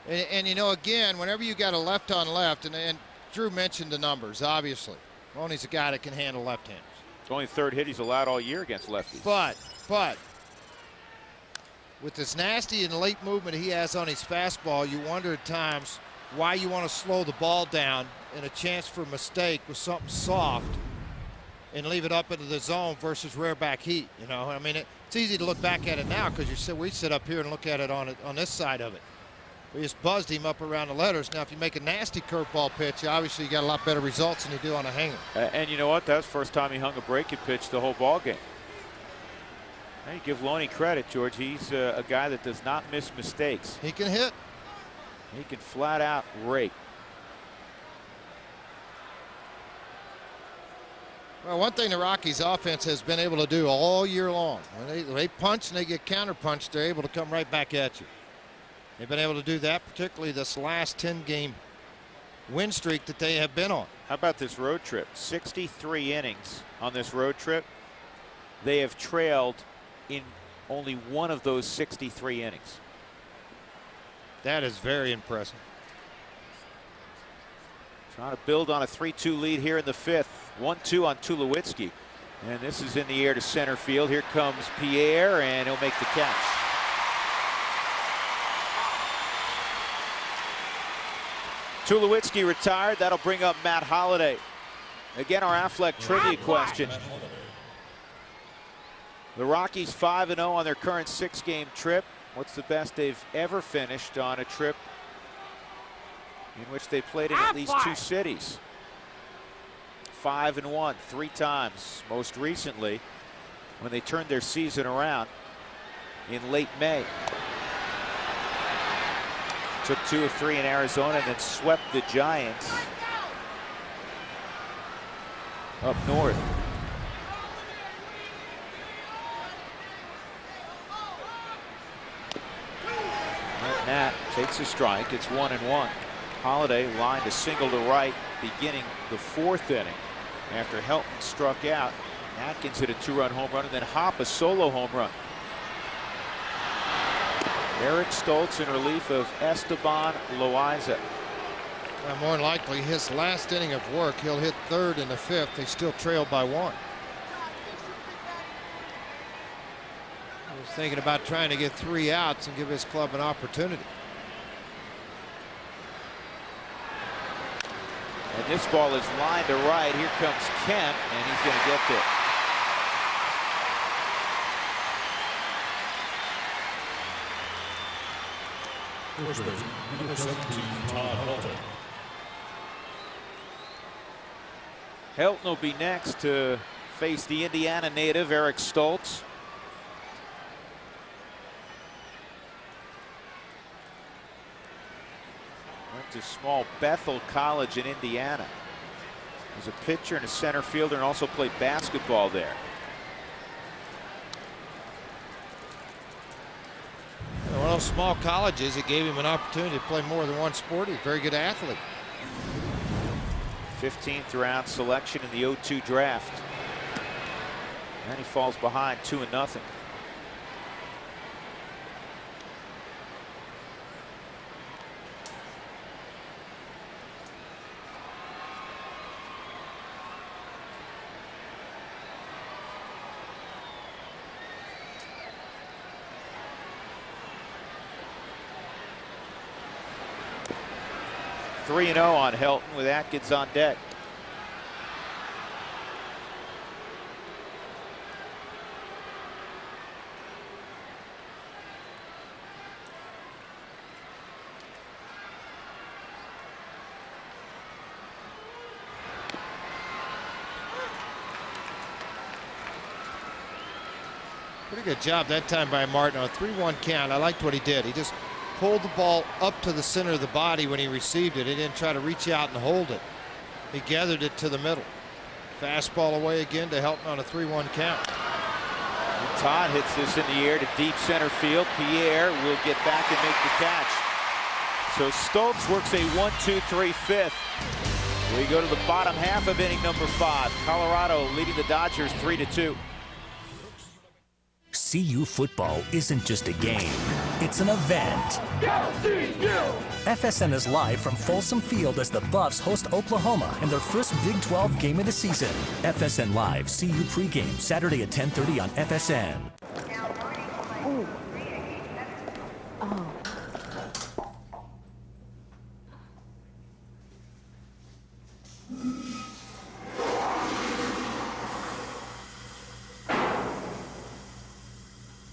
And you know, again, whenever you got a left on left, and Drew mentioned the numbers, obviously. Loney's a guy that can handle left-handers. It's only third hit he's allowed all year against lefties. But with this nasty and late movement he has on his fastball, you wonder at times why you want to slow the ball down and a chance for a mistake with something soft and leave it up into the zone versus rare back heat. You know, I mean, it's easy to look back at it now because we sit up here and look at it on this side of it. We just buzzed him up around the letters. Now, if you make a nasty curveball pitch, obviously you got a lot better results than you do on a hanger. And you know what? That was the first time he hung a breaking pitch the whole ball game. Now you give Loney credit, George. He's a guy that does not miss mistakes. He can hit. He can flat out rake. Well, one thing the Rockies offense has been able to do all year long, when they punch and they get counterpunched, they're able to come right back at you. They've been able to do that, particularly this last 10-game win streak that they have been on. How about this road trip? 63 innings on this road trip. They have trailed in only one of those 63 innings. That is very impressive. Trying to build on a 3-2 lead here in the fifth. 1-2 on Tulowitzki. And this is in the air to center field. Here comes Pierre, and he'll make the catch. Tulowitzki retired. That'll bring up Matt Holliday. Again, our Affleck trivia question. The Rockies 5-0 on their current 6-game trip. What's the best they've ever finished on a trip in which they played in at least 2 cities? 5-1 3 times. Most recently, when they turned their season around in late May. Took 2 of 3 in Arizona and then swept the Giants up north. Nat takes a strike. It's 1-1. Holliday lined a single to right beginning the 4th inning. After Helton struck out, Atkins hit a 2-run home run and then Hop a solo home run. Eric Stoltz in relief of Esteban Loaiza. More than likely his last inning of work, he'll hit 3rd in the 5th. They still trail by 1. He was thinking about trying to get 3 outs and give his club an opportunity. And this ball is lined to right. Here comes Kent, and he's going to get there. First baseman, number 17, Todd Helton. Helton will be next to face the Indiana native Eric Stoltz. Went to small Bethel College in Indiana. Was a pitcher and a center fielder and also played basketball there. One of those small colleges, it gave him an opportunity to play more than one sport. He's a very good athlete. 15th round selection in the 0-2 draft. And he falls behind 2-0. Three 3-0 on Helton with Atkins on deck. Pretty good job that time by Martin on a 3-1 count. I liked what he did. He just pulled the ball up to the center of the body when he received it. He didn't try to reach out and hold it. He gathered it to the middle. Fastball away again to Helton on a 3-1 count. And Todd hits this in the air to deep center field. Pierre will get back and make the catch. So Stoltz works a 1-2-3 fifth. We go to the bottom half of inning number 5. Colorado leading the Dodgers 3-2. CU football isn't just a game, it's an event. FSN is live from Folsom Field as the Buffs host Oklahoma in their first Big 12 game of the season. FSN Live, CU pregame, Saturday at 10:30 on FSN. Oh.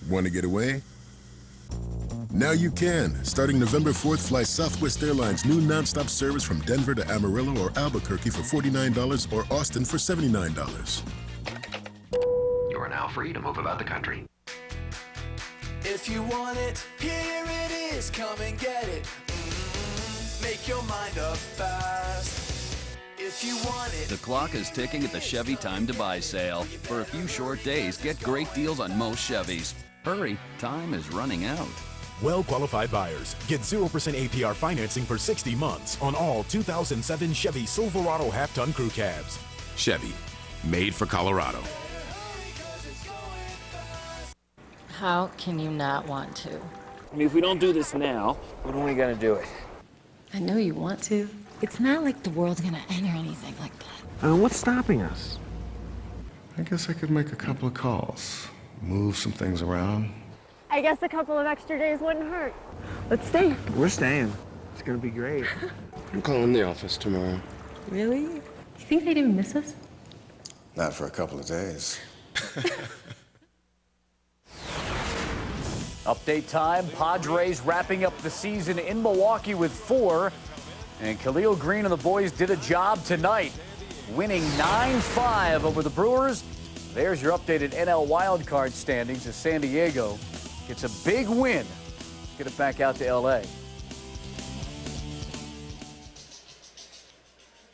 Want to get away? Now you can. Starting November 4th, fly Southwest Airlines' new nonstop service from Denver to Amarillo or Albuquerque for $49 or Austin for $79. You are now free to move about the country. If you want it, here it is. Come and get it. Make your mind up fast. If you want it. The clock is ticking at the Chevy Time to Buy sale. For a few short days, get great deals on most Chevys. Hurry, time is running out. Well-qualified buyers get 0% APR financing for 60 months on all 2007 Chevy Silverado half-ton crew cabs. Chevy, made for Colorado. How can you not want to? I mean, if we don't do this now, when are we gonna do it? I know you want to. It's not like the world's gonna end or anything like that. What's stopping us? I guess I could make a couple of calls, move some things around. I guess a couple of extra days wouldn't hurt. Let's stay. We're staying. It's gonna be great. I'm calling the office tomorrow. Really? You think they'd even miss us? Not for a couple of days. Update time. Padres wrapping up the season in Milwaukee with 4. And Khalil Green and the boys did a job tonight, winning 9-5 over the Brewers. There's your updated NL wildcard standings as San Diego gets a big win. Get it back out to L.A.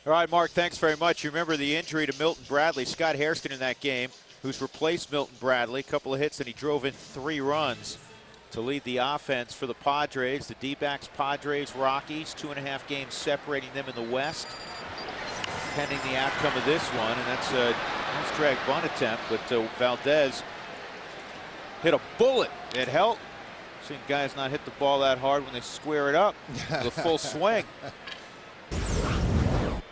All right, Mark, thanks very much. You remember the injury to Milton Bradley. Scott Hairston in that game, who's replaced Milton Bradley. A couple of hits, and he drove in 3 runs to lead the offense for the Padres. The D-backs, Padres, Rockies, 2.5 games separating them in the West, pending the outcome of this one. And that's a nice drag bunt attempt, but Valdez hit a bullet. It helped. Seen guys not hit the ball that hard when they square it up with a full swing.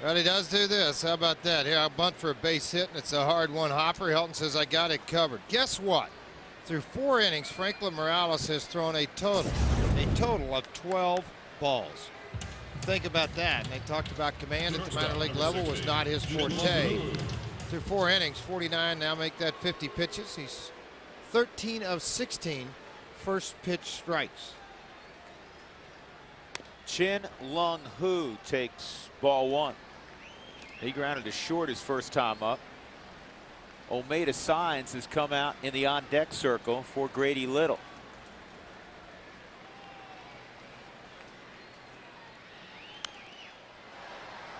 Well, he does do this. How about that? Here, I bunt for a base hit, and it's a hard one. Hopper Helton says, I got it covered. Guess what? Through 4 innings, Franklin Morales has thrown a total of 12 balls. Think about that. And they talked about command at the minor league level was not his forte. Through 4 innings, 49 now make that 50 pitches. He's 13 of 16 first pitch strikes. Chin Lung Hu takes ball 1. He grounded to short his first time up. Olmeda Signs has come out in the on-deck circle for Grady Little.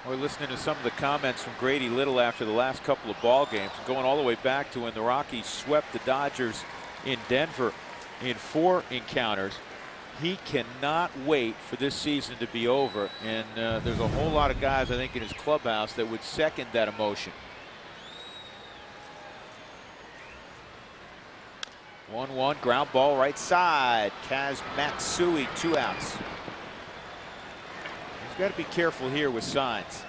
We're listening to some of the comments from Grady Little after the last couple of ball games, going all the way back to when the Rockies swept the Dodgers in Denver in 4 encounters. He cannot wait for this season to be over, and there's a whole lot of guys, I think, in his clubhouse that would second that emotion. 1-1, ground ball right side. Kaz Matsui, 2 outs. He's got to be careful here with Signs.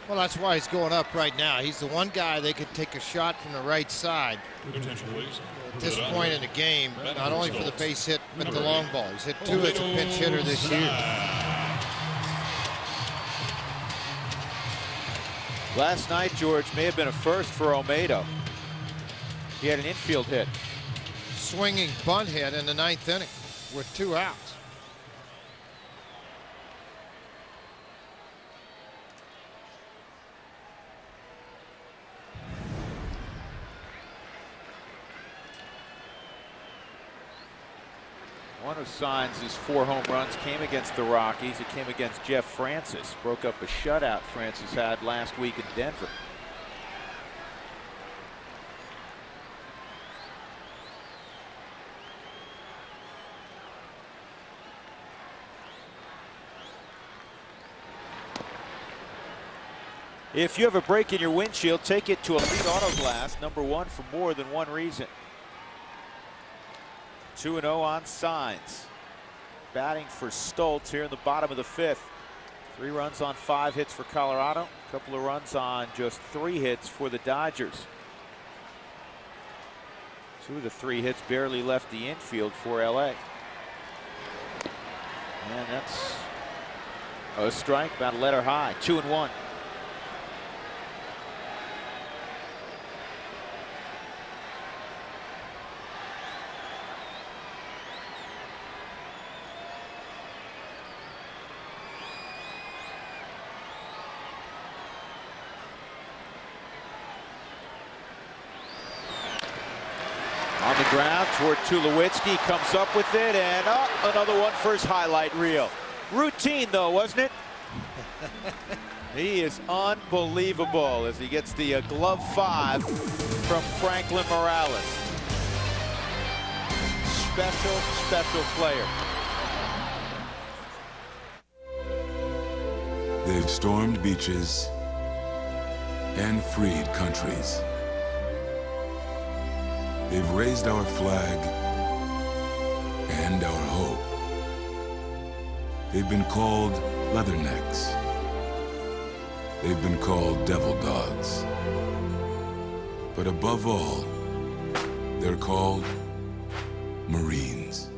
Well, that's why he's going up right now. He's the one guy they could take a shot from the right side. Attention, please. At this point in the game, not only for the base hit, but the long ball. He's hit 2 as a pinch hitter this year. Last night, George, may have been a first for Olmedo. He had an infield hit. Swinging bunt hit in the 9th inning with 2 outs. One of Signs' 4 home runs came against the Rockies. It came against Jeff Francis. Broke up a shutout Francis had last week in Denver. If you have a break in your windshield, take it to Elite Auto Glass, #1 for more than one reason. 2-0 on Signs. Batting for Stoltz here in the bottom of the 5th. 3 runs on 5 hits for Colorado. A couple of runs on just 3 hits for the Dodgers. 2 of the 3 hits barely left the infield for LA. And that's a strike, about a letter high. 2-1. On the ground toward Tulowitzki, comes up with it, and another one for his highlight reel. Routine, though, wasn't it? He is unbelievable as he gets the glove 5 from Franklin Morales. Special, special player. They've stormed beaches and freed countries. They've raised our flag and our hope. They've been called leathernecks. They've been called devil dogs. But above all, they're called Marines.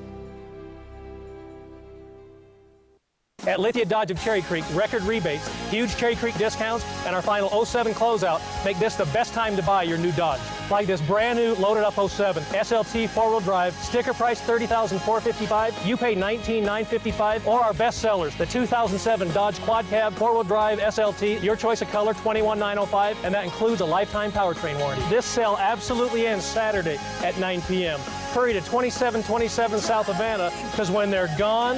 At Lithia Dodge of Cherry Creek, record rebates, huge Cherry Creek discounts, and our final 07 closeout make this the best time to buy your new Dodge. Like this brand new loaded up 07 SLT 4-wheel drive, sticker price $30,455. You pay $19,955. Or our best sellers, the 2007 Dodge Quad Cab 4-wheel drive SLT, your choice of color, $21,905, and that includes a lifetime powertrain warranty. This sale absolutely ends Saturday at 9 p.m. Hurry to 2727 South Havana, because when they're gone,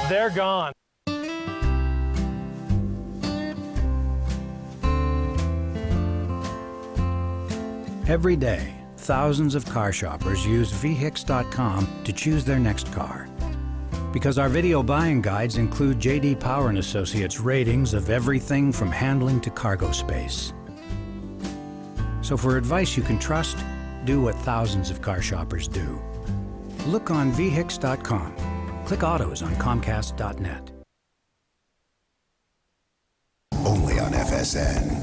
they're gone. Every day, thousands of car shoppers use vhix.com to choose their next car. Because our video buying guides include J.D. Power & Associates ratings of everything from handling to cargo space. So for advice you can trust, do what thousands of car shoppers do. Look on vhix.com. Click autos on comcast.net. Only on FSN.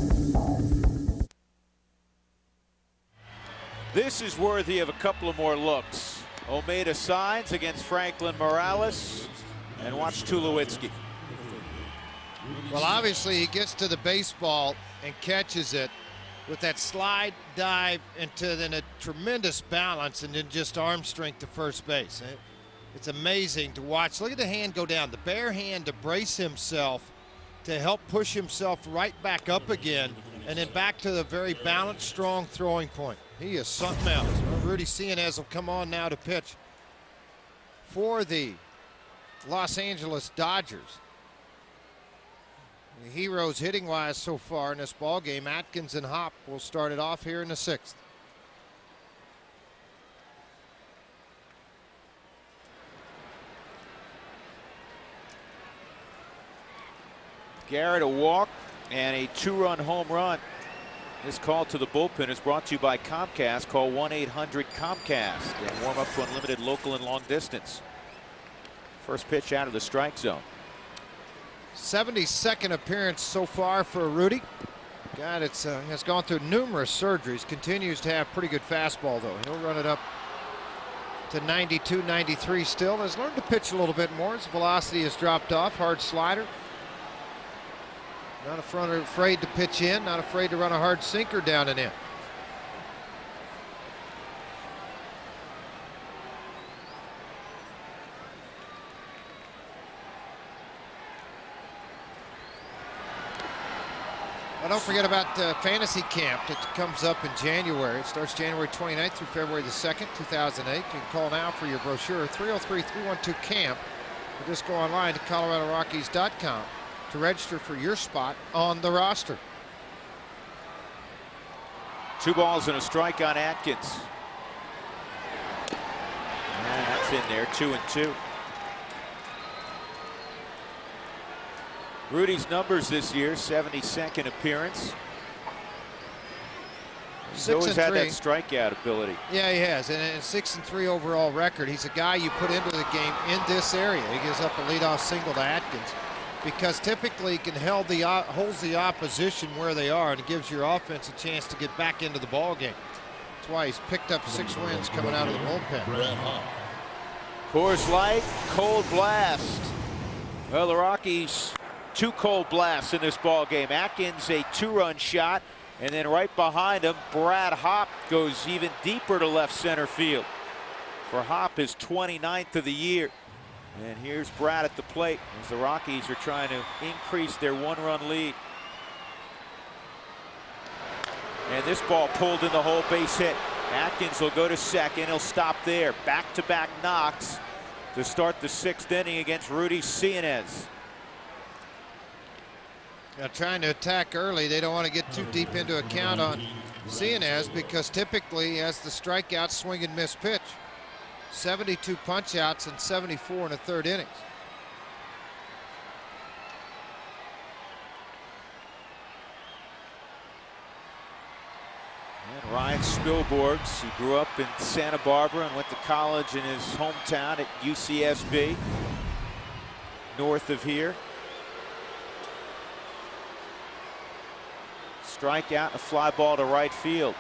This is worthy of a couple of more looks. Omeda signs against Franklin Morales, and watch Tulowitzki. Well, obviously he gets to the baseball and catches it with that slide dive into then a tremendous balance and then just arm strength to first base. It's amazing to watch. Look at the hand go down, the bare hand to brace himself, to help push himself right back up again, and then back to the very balanced, strong throwing point. He is something else. Rudy Cianez will come on now to pitch for the Los Angeles Dodgers. The heroes hitting-wise so far in this ball game, Atkins and Hop will start it off here in the 6th. Garrett a walk and a 2-run home run. This call to the bullpen is brought to you by Comcast. Call 1-800-COMCAST and warm up to unlimited local and long distance. First pitch out of the strike zone. 72nd appearance so far for Rudy. God, has gone through numerous surgeries. Continues to have pretty good fastball though. He'll run it up to 92, 93 still. Has learned to pitch a little bit more. His velocity has dropped off. Hard slider. Not afraid to pitch in, not afraid to run a hard sinker down and in. Well, don't forget about fantasy camp that comes up in January. It starts January 29th through February the 2nd, 2008. You can call now for your brochure, 303-312-CAMP, or just go online to ColoradoRockies.com to register for your spot on the roster. 2 balls and a strike on Atkins. And that's in there, 2-2. Rudy's numbers this year, 72nd appearance. He's always had that strikeout ability. Yeah, he has, and a 6-3 overall record. He's a guy you put into the game in this area. He gives up a leadoff single to Atkins, because typically he can holds the opposition where they are, and it gives your offense a chance to get back into the ball game. That's why he's picked up 6 wins coming out of the bullpen. Coors Light, cold blast. Well, the Rockies, 2 cold blasts in this ball game. Atkins a 2-run shot, and then right behind him, Brad Hopp goes even deeper to left center field. For Hopp, his 29th of the year. And here's Brad at the plate as the Rockies are trying to increase their 1-run lead. And this ball pulled in the hole, base hit. Atkins will go to second. He'll stop there. Back-to-back knocks to start the 6th inning against Rudy Cianez. Now trying to attack early. They don't want to get too deep into a count on Cianez, because typically he has the strikeout, swing and miss pitch. 72 punch outs and 74 in the 3rd innings. And Ryan Spilborghs, he grew up in Santa Barbara and went to college in his hometown at UCSB, north of here. Strikeout, a fly ball to right field.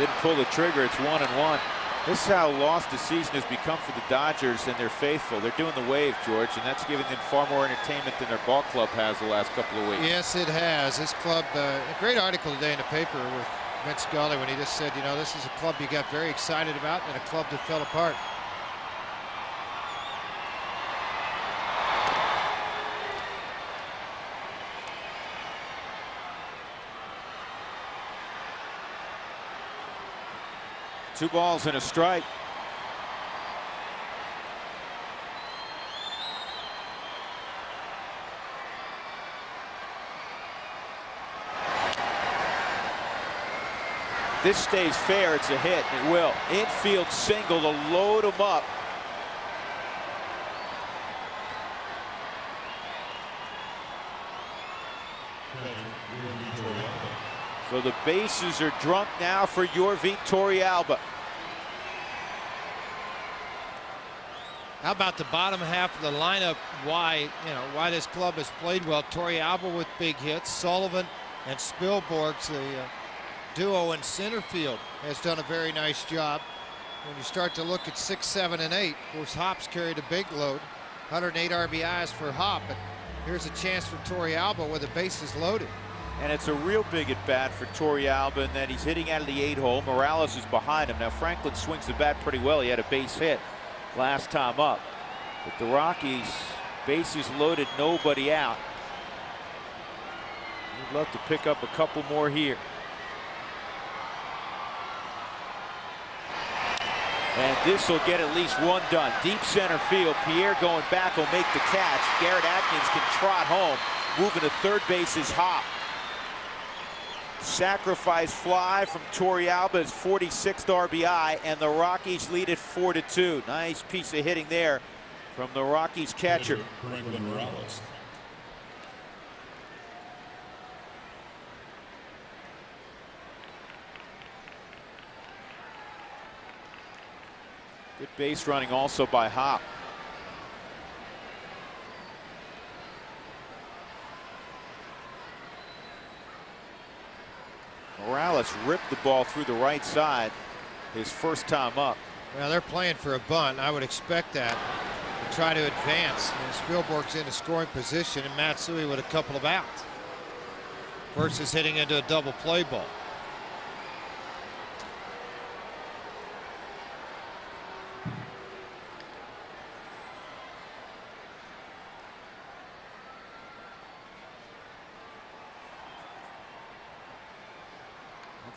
Didn't pull the trigger. It's 1-1. This is how lost the season has become for the Dodgers and their faithful. They're doing the wave, George, and that's giving them far more entertainment than their ball club has the last couple of weeks. Yes, it has. This club, a great article today in the paper with Vince Scully when he just said, you know, this is a club you got very excited about and a club that fell apart. Two balls and a strike. This stays fair. It's a hit. It will. Infield single to load him up. So the bases are drunk now for Yorvik Torrealba. How about the bottom half of the lineup? Why this club has played well? Torrealba with big hits. Sullivan and Spielborg's the duo in center field has done a very nice job. When you start to look at 6, 7, and 8, of course, Hop's carried a big load. 108 RBIs for Hop, but here's a chance for Torrealba with the bases loaded. And it's a real big at bat for Torrealba in that he's hitting out of the 8-hole. Morales is behind him. Now Franklin swings the bat pretty well. He had a base hit last time up. But the Rockies, bases loaded, nobody out. He'd love to pick up a couple more here. And this will get at least one done. Deep center field. Pierre going back will make the catch. Garrett Atkins can trot home. Moving to third base is Hop. Sacrifice fly from Torrealba, his 46th RBI, and the Rockies lead it 4-2. Nice piece of hitting there from the Rockies catcher. Morales. Good base running also by Hop. Morales ripped the ball through the right side his first time up. Well, they're playing for a bunt. I would expect that to try to advance. And Spielborg's in a scoring position and Matsui with a couple of outs versus hitting into a double play ball.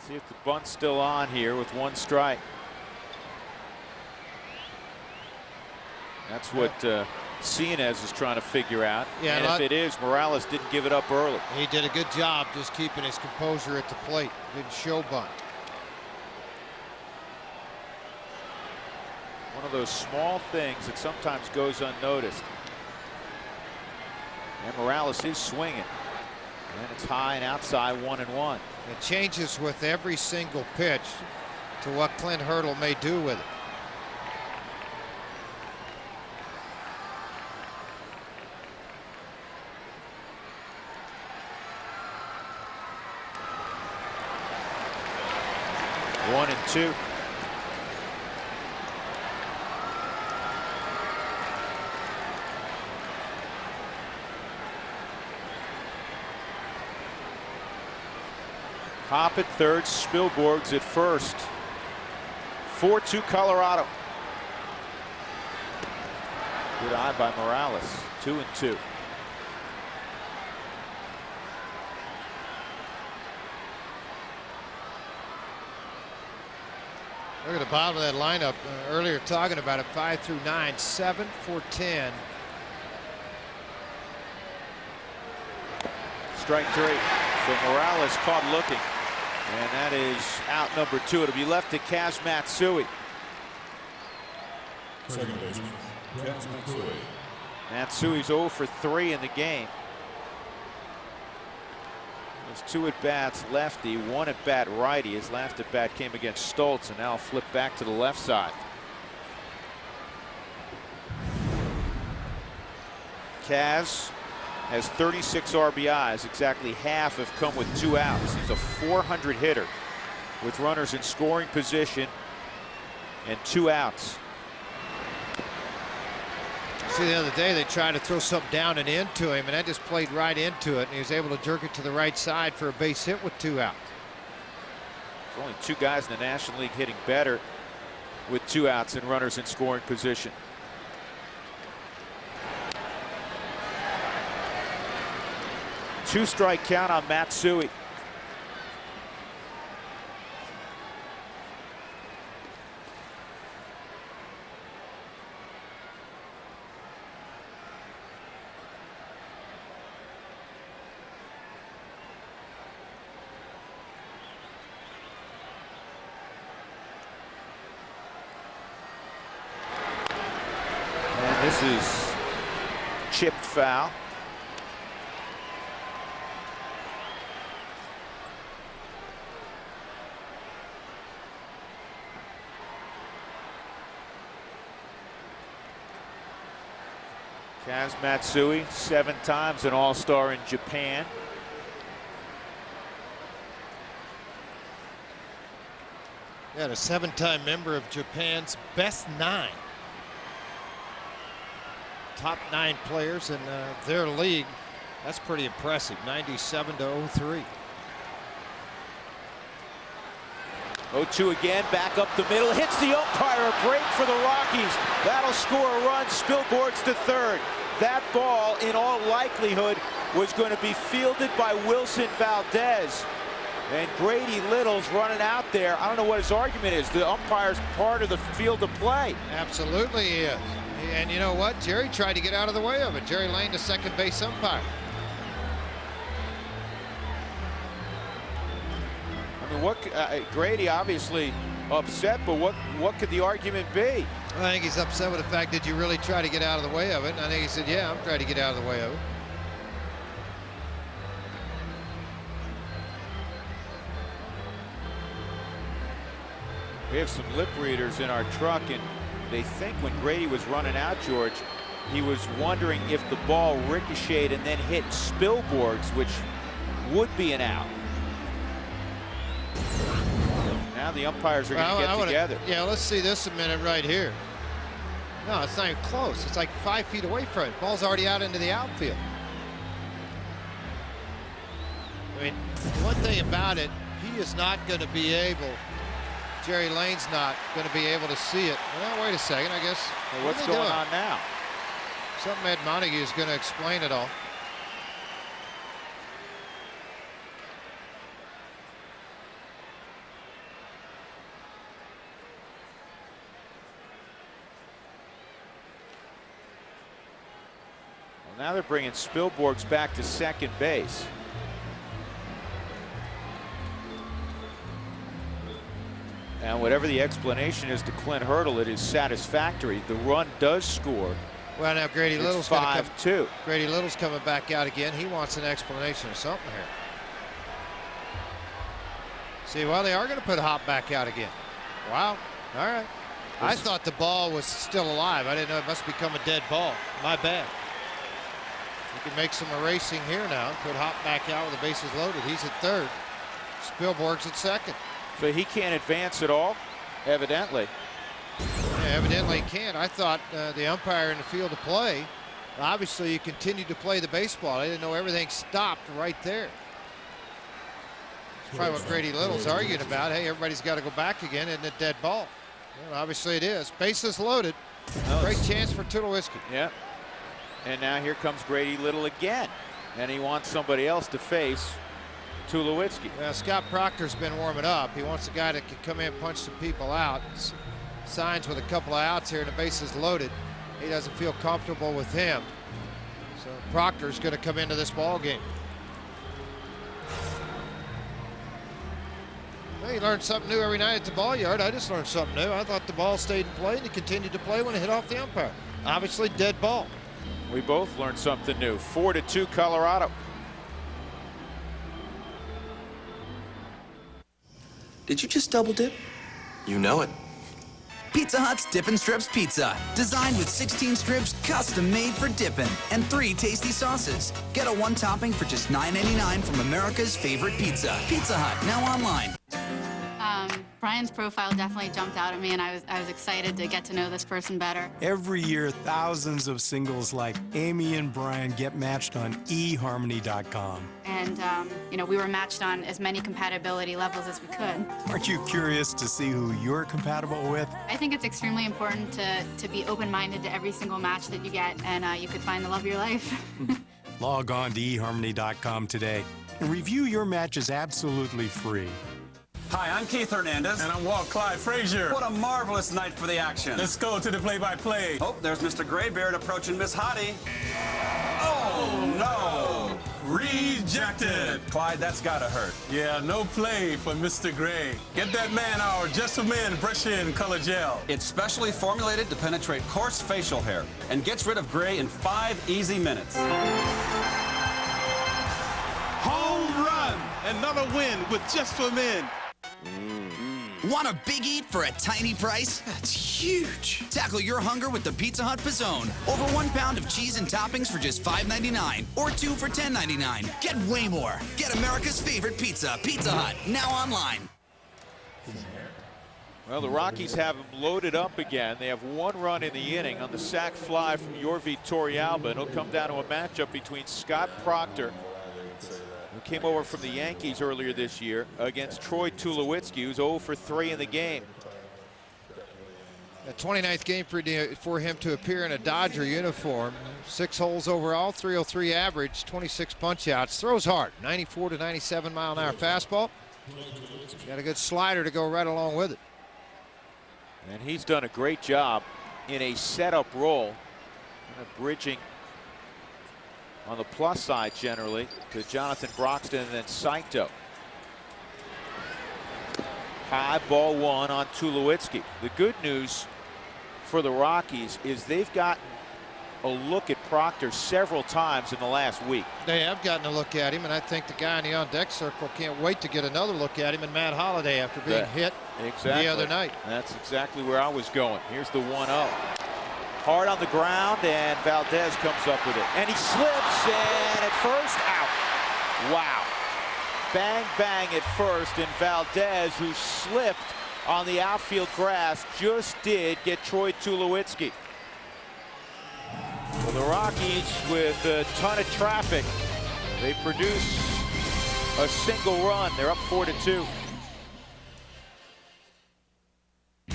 See if the bunt's still on here with one strike. That's what Cianez is trying to figure out. Yeah, and if it is, Morales didn't give it up early. He did a good job just keeping his composure at the plate. Didn't show bunt. One of those small things that sometimes goes unnoticed. And Morales is swinging. And it's high and outside, 1-1. It changes with every single pitch to what Clint Hurdle may do with it. One and two. Hop at third, Spielborg's at first. 4-2 Colorado. Good eye by Morales. 2-2. Look at the bottom of that lineup. Earlier talking about it, 5 through 9, 7 for 10. Strike three. So Morales caught looking. And that is out number two. It'll be left to Kaz Matsui. Second baseman, Kaz Matsui. Matsui's 0 for 3 in the game. There's 2 at bats lefty, 1 at bat righty. His last at bat came against Stoltz, and now flip back to the left side. Kaz has 36 RBIs. Exactly half have come with 2 outs. He's a 400 hitter. with runners in scoring position and 2 outs. See, the other day they tried to throw something down and into him, and that just played right into it, and he was able to jerk it to the right side for a base hit with 2 outs. There's only 2 guys in the National League hitting better with 2 outs and runners in scoring position. Two-strike count on Matsui. This is chipped foul. Kaz Matsui, 7 times an All-Star in Japan. Yeah, a 7-time member of Japan's best 9. Top 9 players in their league. That's pretty impressive. 97 to 03. 0-2 again, back up the middle, hits the umpire, a break for the Rockies. That'll score a run. Spilborgh's to third. That ball, in all likelihood, was going to be fielded by Wilson Valdez. And Grady Little's running out there. I don't know what his argument is. The umpire's part of the field of play. Absolutely he is. And you know what? Jerry tried to get out of the way of it. Jerry Lane, the second base umpire. I mean, what Grady obviously upset, but what could the argument be? I think he's upset with the fact that you really try to get out of the way of it. And I think he said, yeah, I'm trying to get out of the way of it. We have some lip readers in our truck, and they think when Grady was running out, George, he was wondering if the ball ricocheted and then hit Spilborgh's, which would be an out. Now the umpires are going to get together. Yeah, let's see this a minute right here. No, it's not even close. It's like 5 feet away from it. Ball's already out into the outfield. I mean, one thing about it, he is not going to be able, Jerry Lane's not going to be able to see it. Well, wait a second, I guess. Well, what's going on now? Something Ed Montague is going to explain it all. Well, now they're bringing Spilborgh's back to second base. And whatever the explanation is to Clint Hurdle, it is satisfactory. The run does score. Well, now Grady Little's 5-2. Grady Little's coming back out again. He wants an explanation or something here. See, well, they are going to put Hop back out again. Wow. All right. I thought the ball was still alive. I didn't know it must become a dead ball. My bad. You can make some erasing here now. Put Hop back out with the bases loaded. He's at third. Spilborgh's at second. So he can't advance at all, evidently. Yeah, evidently he can't. I thought the umpire in the field of play, obviously you continue to play the baseball. I didn't know everything stopped right there. That's probably what Grady Little's arguing about. Hey, everybody's got to go back again. Isn't it dead ball? Well, obviously it is. Bases loaded. Great chance for Tulowitzki. Yeah. And now here comes Grady Little again. And he wants somebody else to face Tulowitzki. Well, Scott Proctor's been warming up. He wants a guy that can come in and punch some people out. Signs with a couple of outs here and the bases loaded. He doesn't feel comfortable with him. So Proctor's going to come into this ball game. Well, you learn something new every night at the ball yard. I just learned something new. I thought the ball stayed in play and he continued to play when it hit off the umpire. Obviously dead ball. We both learned something new. 4-2 Colorado. Did you just double dip? You know it. Pizza Hut's Dippin' Strips Pizza. Designed with 16 strips custom made for dipping and 3 tasty sauces. Get a 1 topping for just $9.99 from America's favorite pizza. Pizza Hut, now online. Brian's profile definitely jumped out at me, and I was excited to get to know this person better. Every year, thousands of singles like Amy and Brian get matched on eHarmony.com. And, we were matched on as many compatibility levels as we could. Aren't you curious to see who you're compatible with? I think it's extremely important to be open-minded to every single match that you get, and you could find the love of your life. Log on to eHarmony.com today and review your matches absolutely free. Hi, I'm Keith Hernandez. And I'm Walt Clyde Frazier. What a marvelous night for the action. Let's go to the play-by-play. Oh, there's Mr. Graybeard approaching Miss Hottie. Oh, no. Rejected. Clyde, that's gotta hurt. Yeah, no play for Mr. Gray. Get that man our Just for Men brush-in color gel. It's specially formulated to penetrate coarse facial hair and gets rid of gray in 5 easy minutes. Home run. Another win with Just for Men. Want a big eat for a tiny price? That's huge. Tackle your hunger with the Pizza Hut Pizzone. Over 1 pound of cheese and toppings for just $5.99 or 2 for $10.99. Get way more. Get America's favorite pizza, Pizza Hut, now online. Well, the Rockies have them loaded up again. They have 1 run in the inning on the sac fly from Yorvi Torrealba. It'll come down to a matchup between Scott Proctor, who came over from the Yankees earlier this year, against Troy Tulowitzki, who's 0 for 3 in the game. The 29th game for him to appear in a Dodger uniform. 6 holes overall, 303 average, 26 punch-outs. Throws hard, 94 to 97 mile-an-hour fastball. Got a good slider to go right along with it. And he's done a great job in a setup role, kind of bridging on the plus side generally to Jonathan Broxton and then Saito. High ball 1 on Tulowitzki. The good news for the Rockies is they've gotten a look at Proctor several times in the last week. They have gotten a look at him, and I think the guy in the on-deck circle can't wait to get another look at him, and Matt Holliday, after being hit the other night. That's exactly where I was going. Here's the 1-0. Hard on the ground, and Valdez comes up with it. And he slips, and at first, out. Wow. Bang, bang at first, and Valdez, who slipped on the outfield grass, just did get Troy Tulowitzki. Well, the Rockies, with a ton of traffic, they produce a single run. They're up 4-2.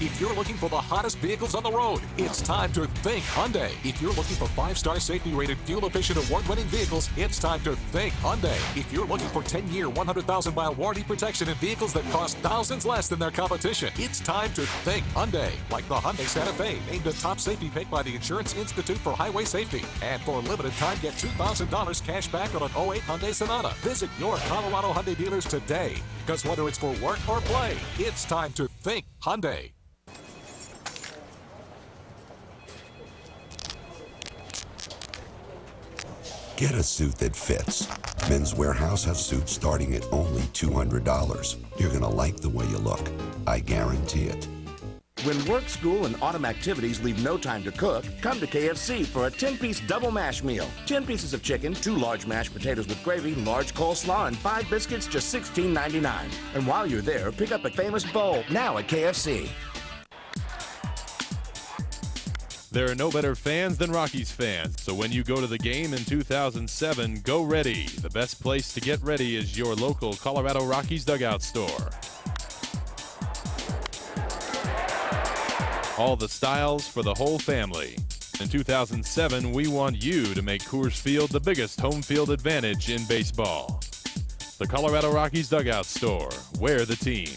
If you're looking for the hottest vehicles on the road, it's time to think Hyundai. If you're looking for 5-star safety-rated, fuel-efficient, award-winning vehicles, it's time to think Hyundai. If you're looking for 10-year, 100,000-mile warranty protection in vehicles that cost thousands less than their competition, it's time to think Hyundai. Like the Hyundai Santa Fe, named a top safety pick by the Insurance Institute for Highway Safety. And for a limited time, get $2,000 cash back on an 08 Hyundai Sonata. Visit your Colorado Hyundai dealers today. Because whether it's for work or play, it's time to think Hyundai. Get a suit that fits. Men's Warehouse has suits starting at only $200. You're gonna like the way you look. I guarantee it. When work, school, and autumn activities leave no time to cook, come to KFC for a 10-piece double mash meal. 10 pieces of chicken, 2 large mashed potatoes with gravy, large coleslaw, and 5 biscuits, just $16.99. And while you're there, pick up a famous bowl, now at KFC. There are no better fans than Rockies fans, so when you go to the game in 2007, go ready. The best place to get ready is your local Colorado Rockies dugout store. All the styles for the whole family. In 2007, we want you to make Coors Field the biggest home field advantage in baseball. The Colorado Rockies dugout store. Wear the team.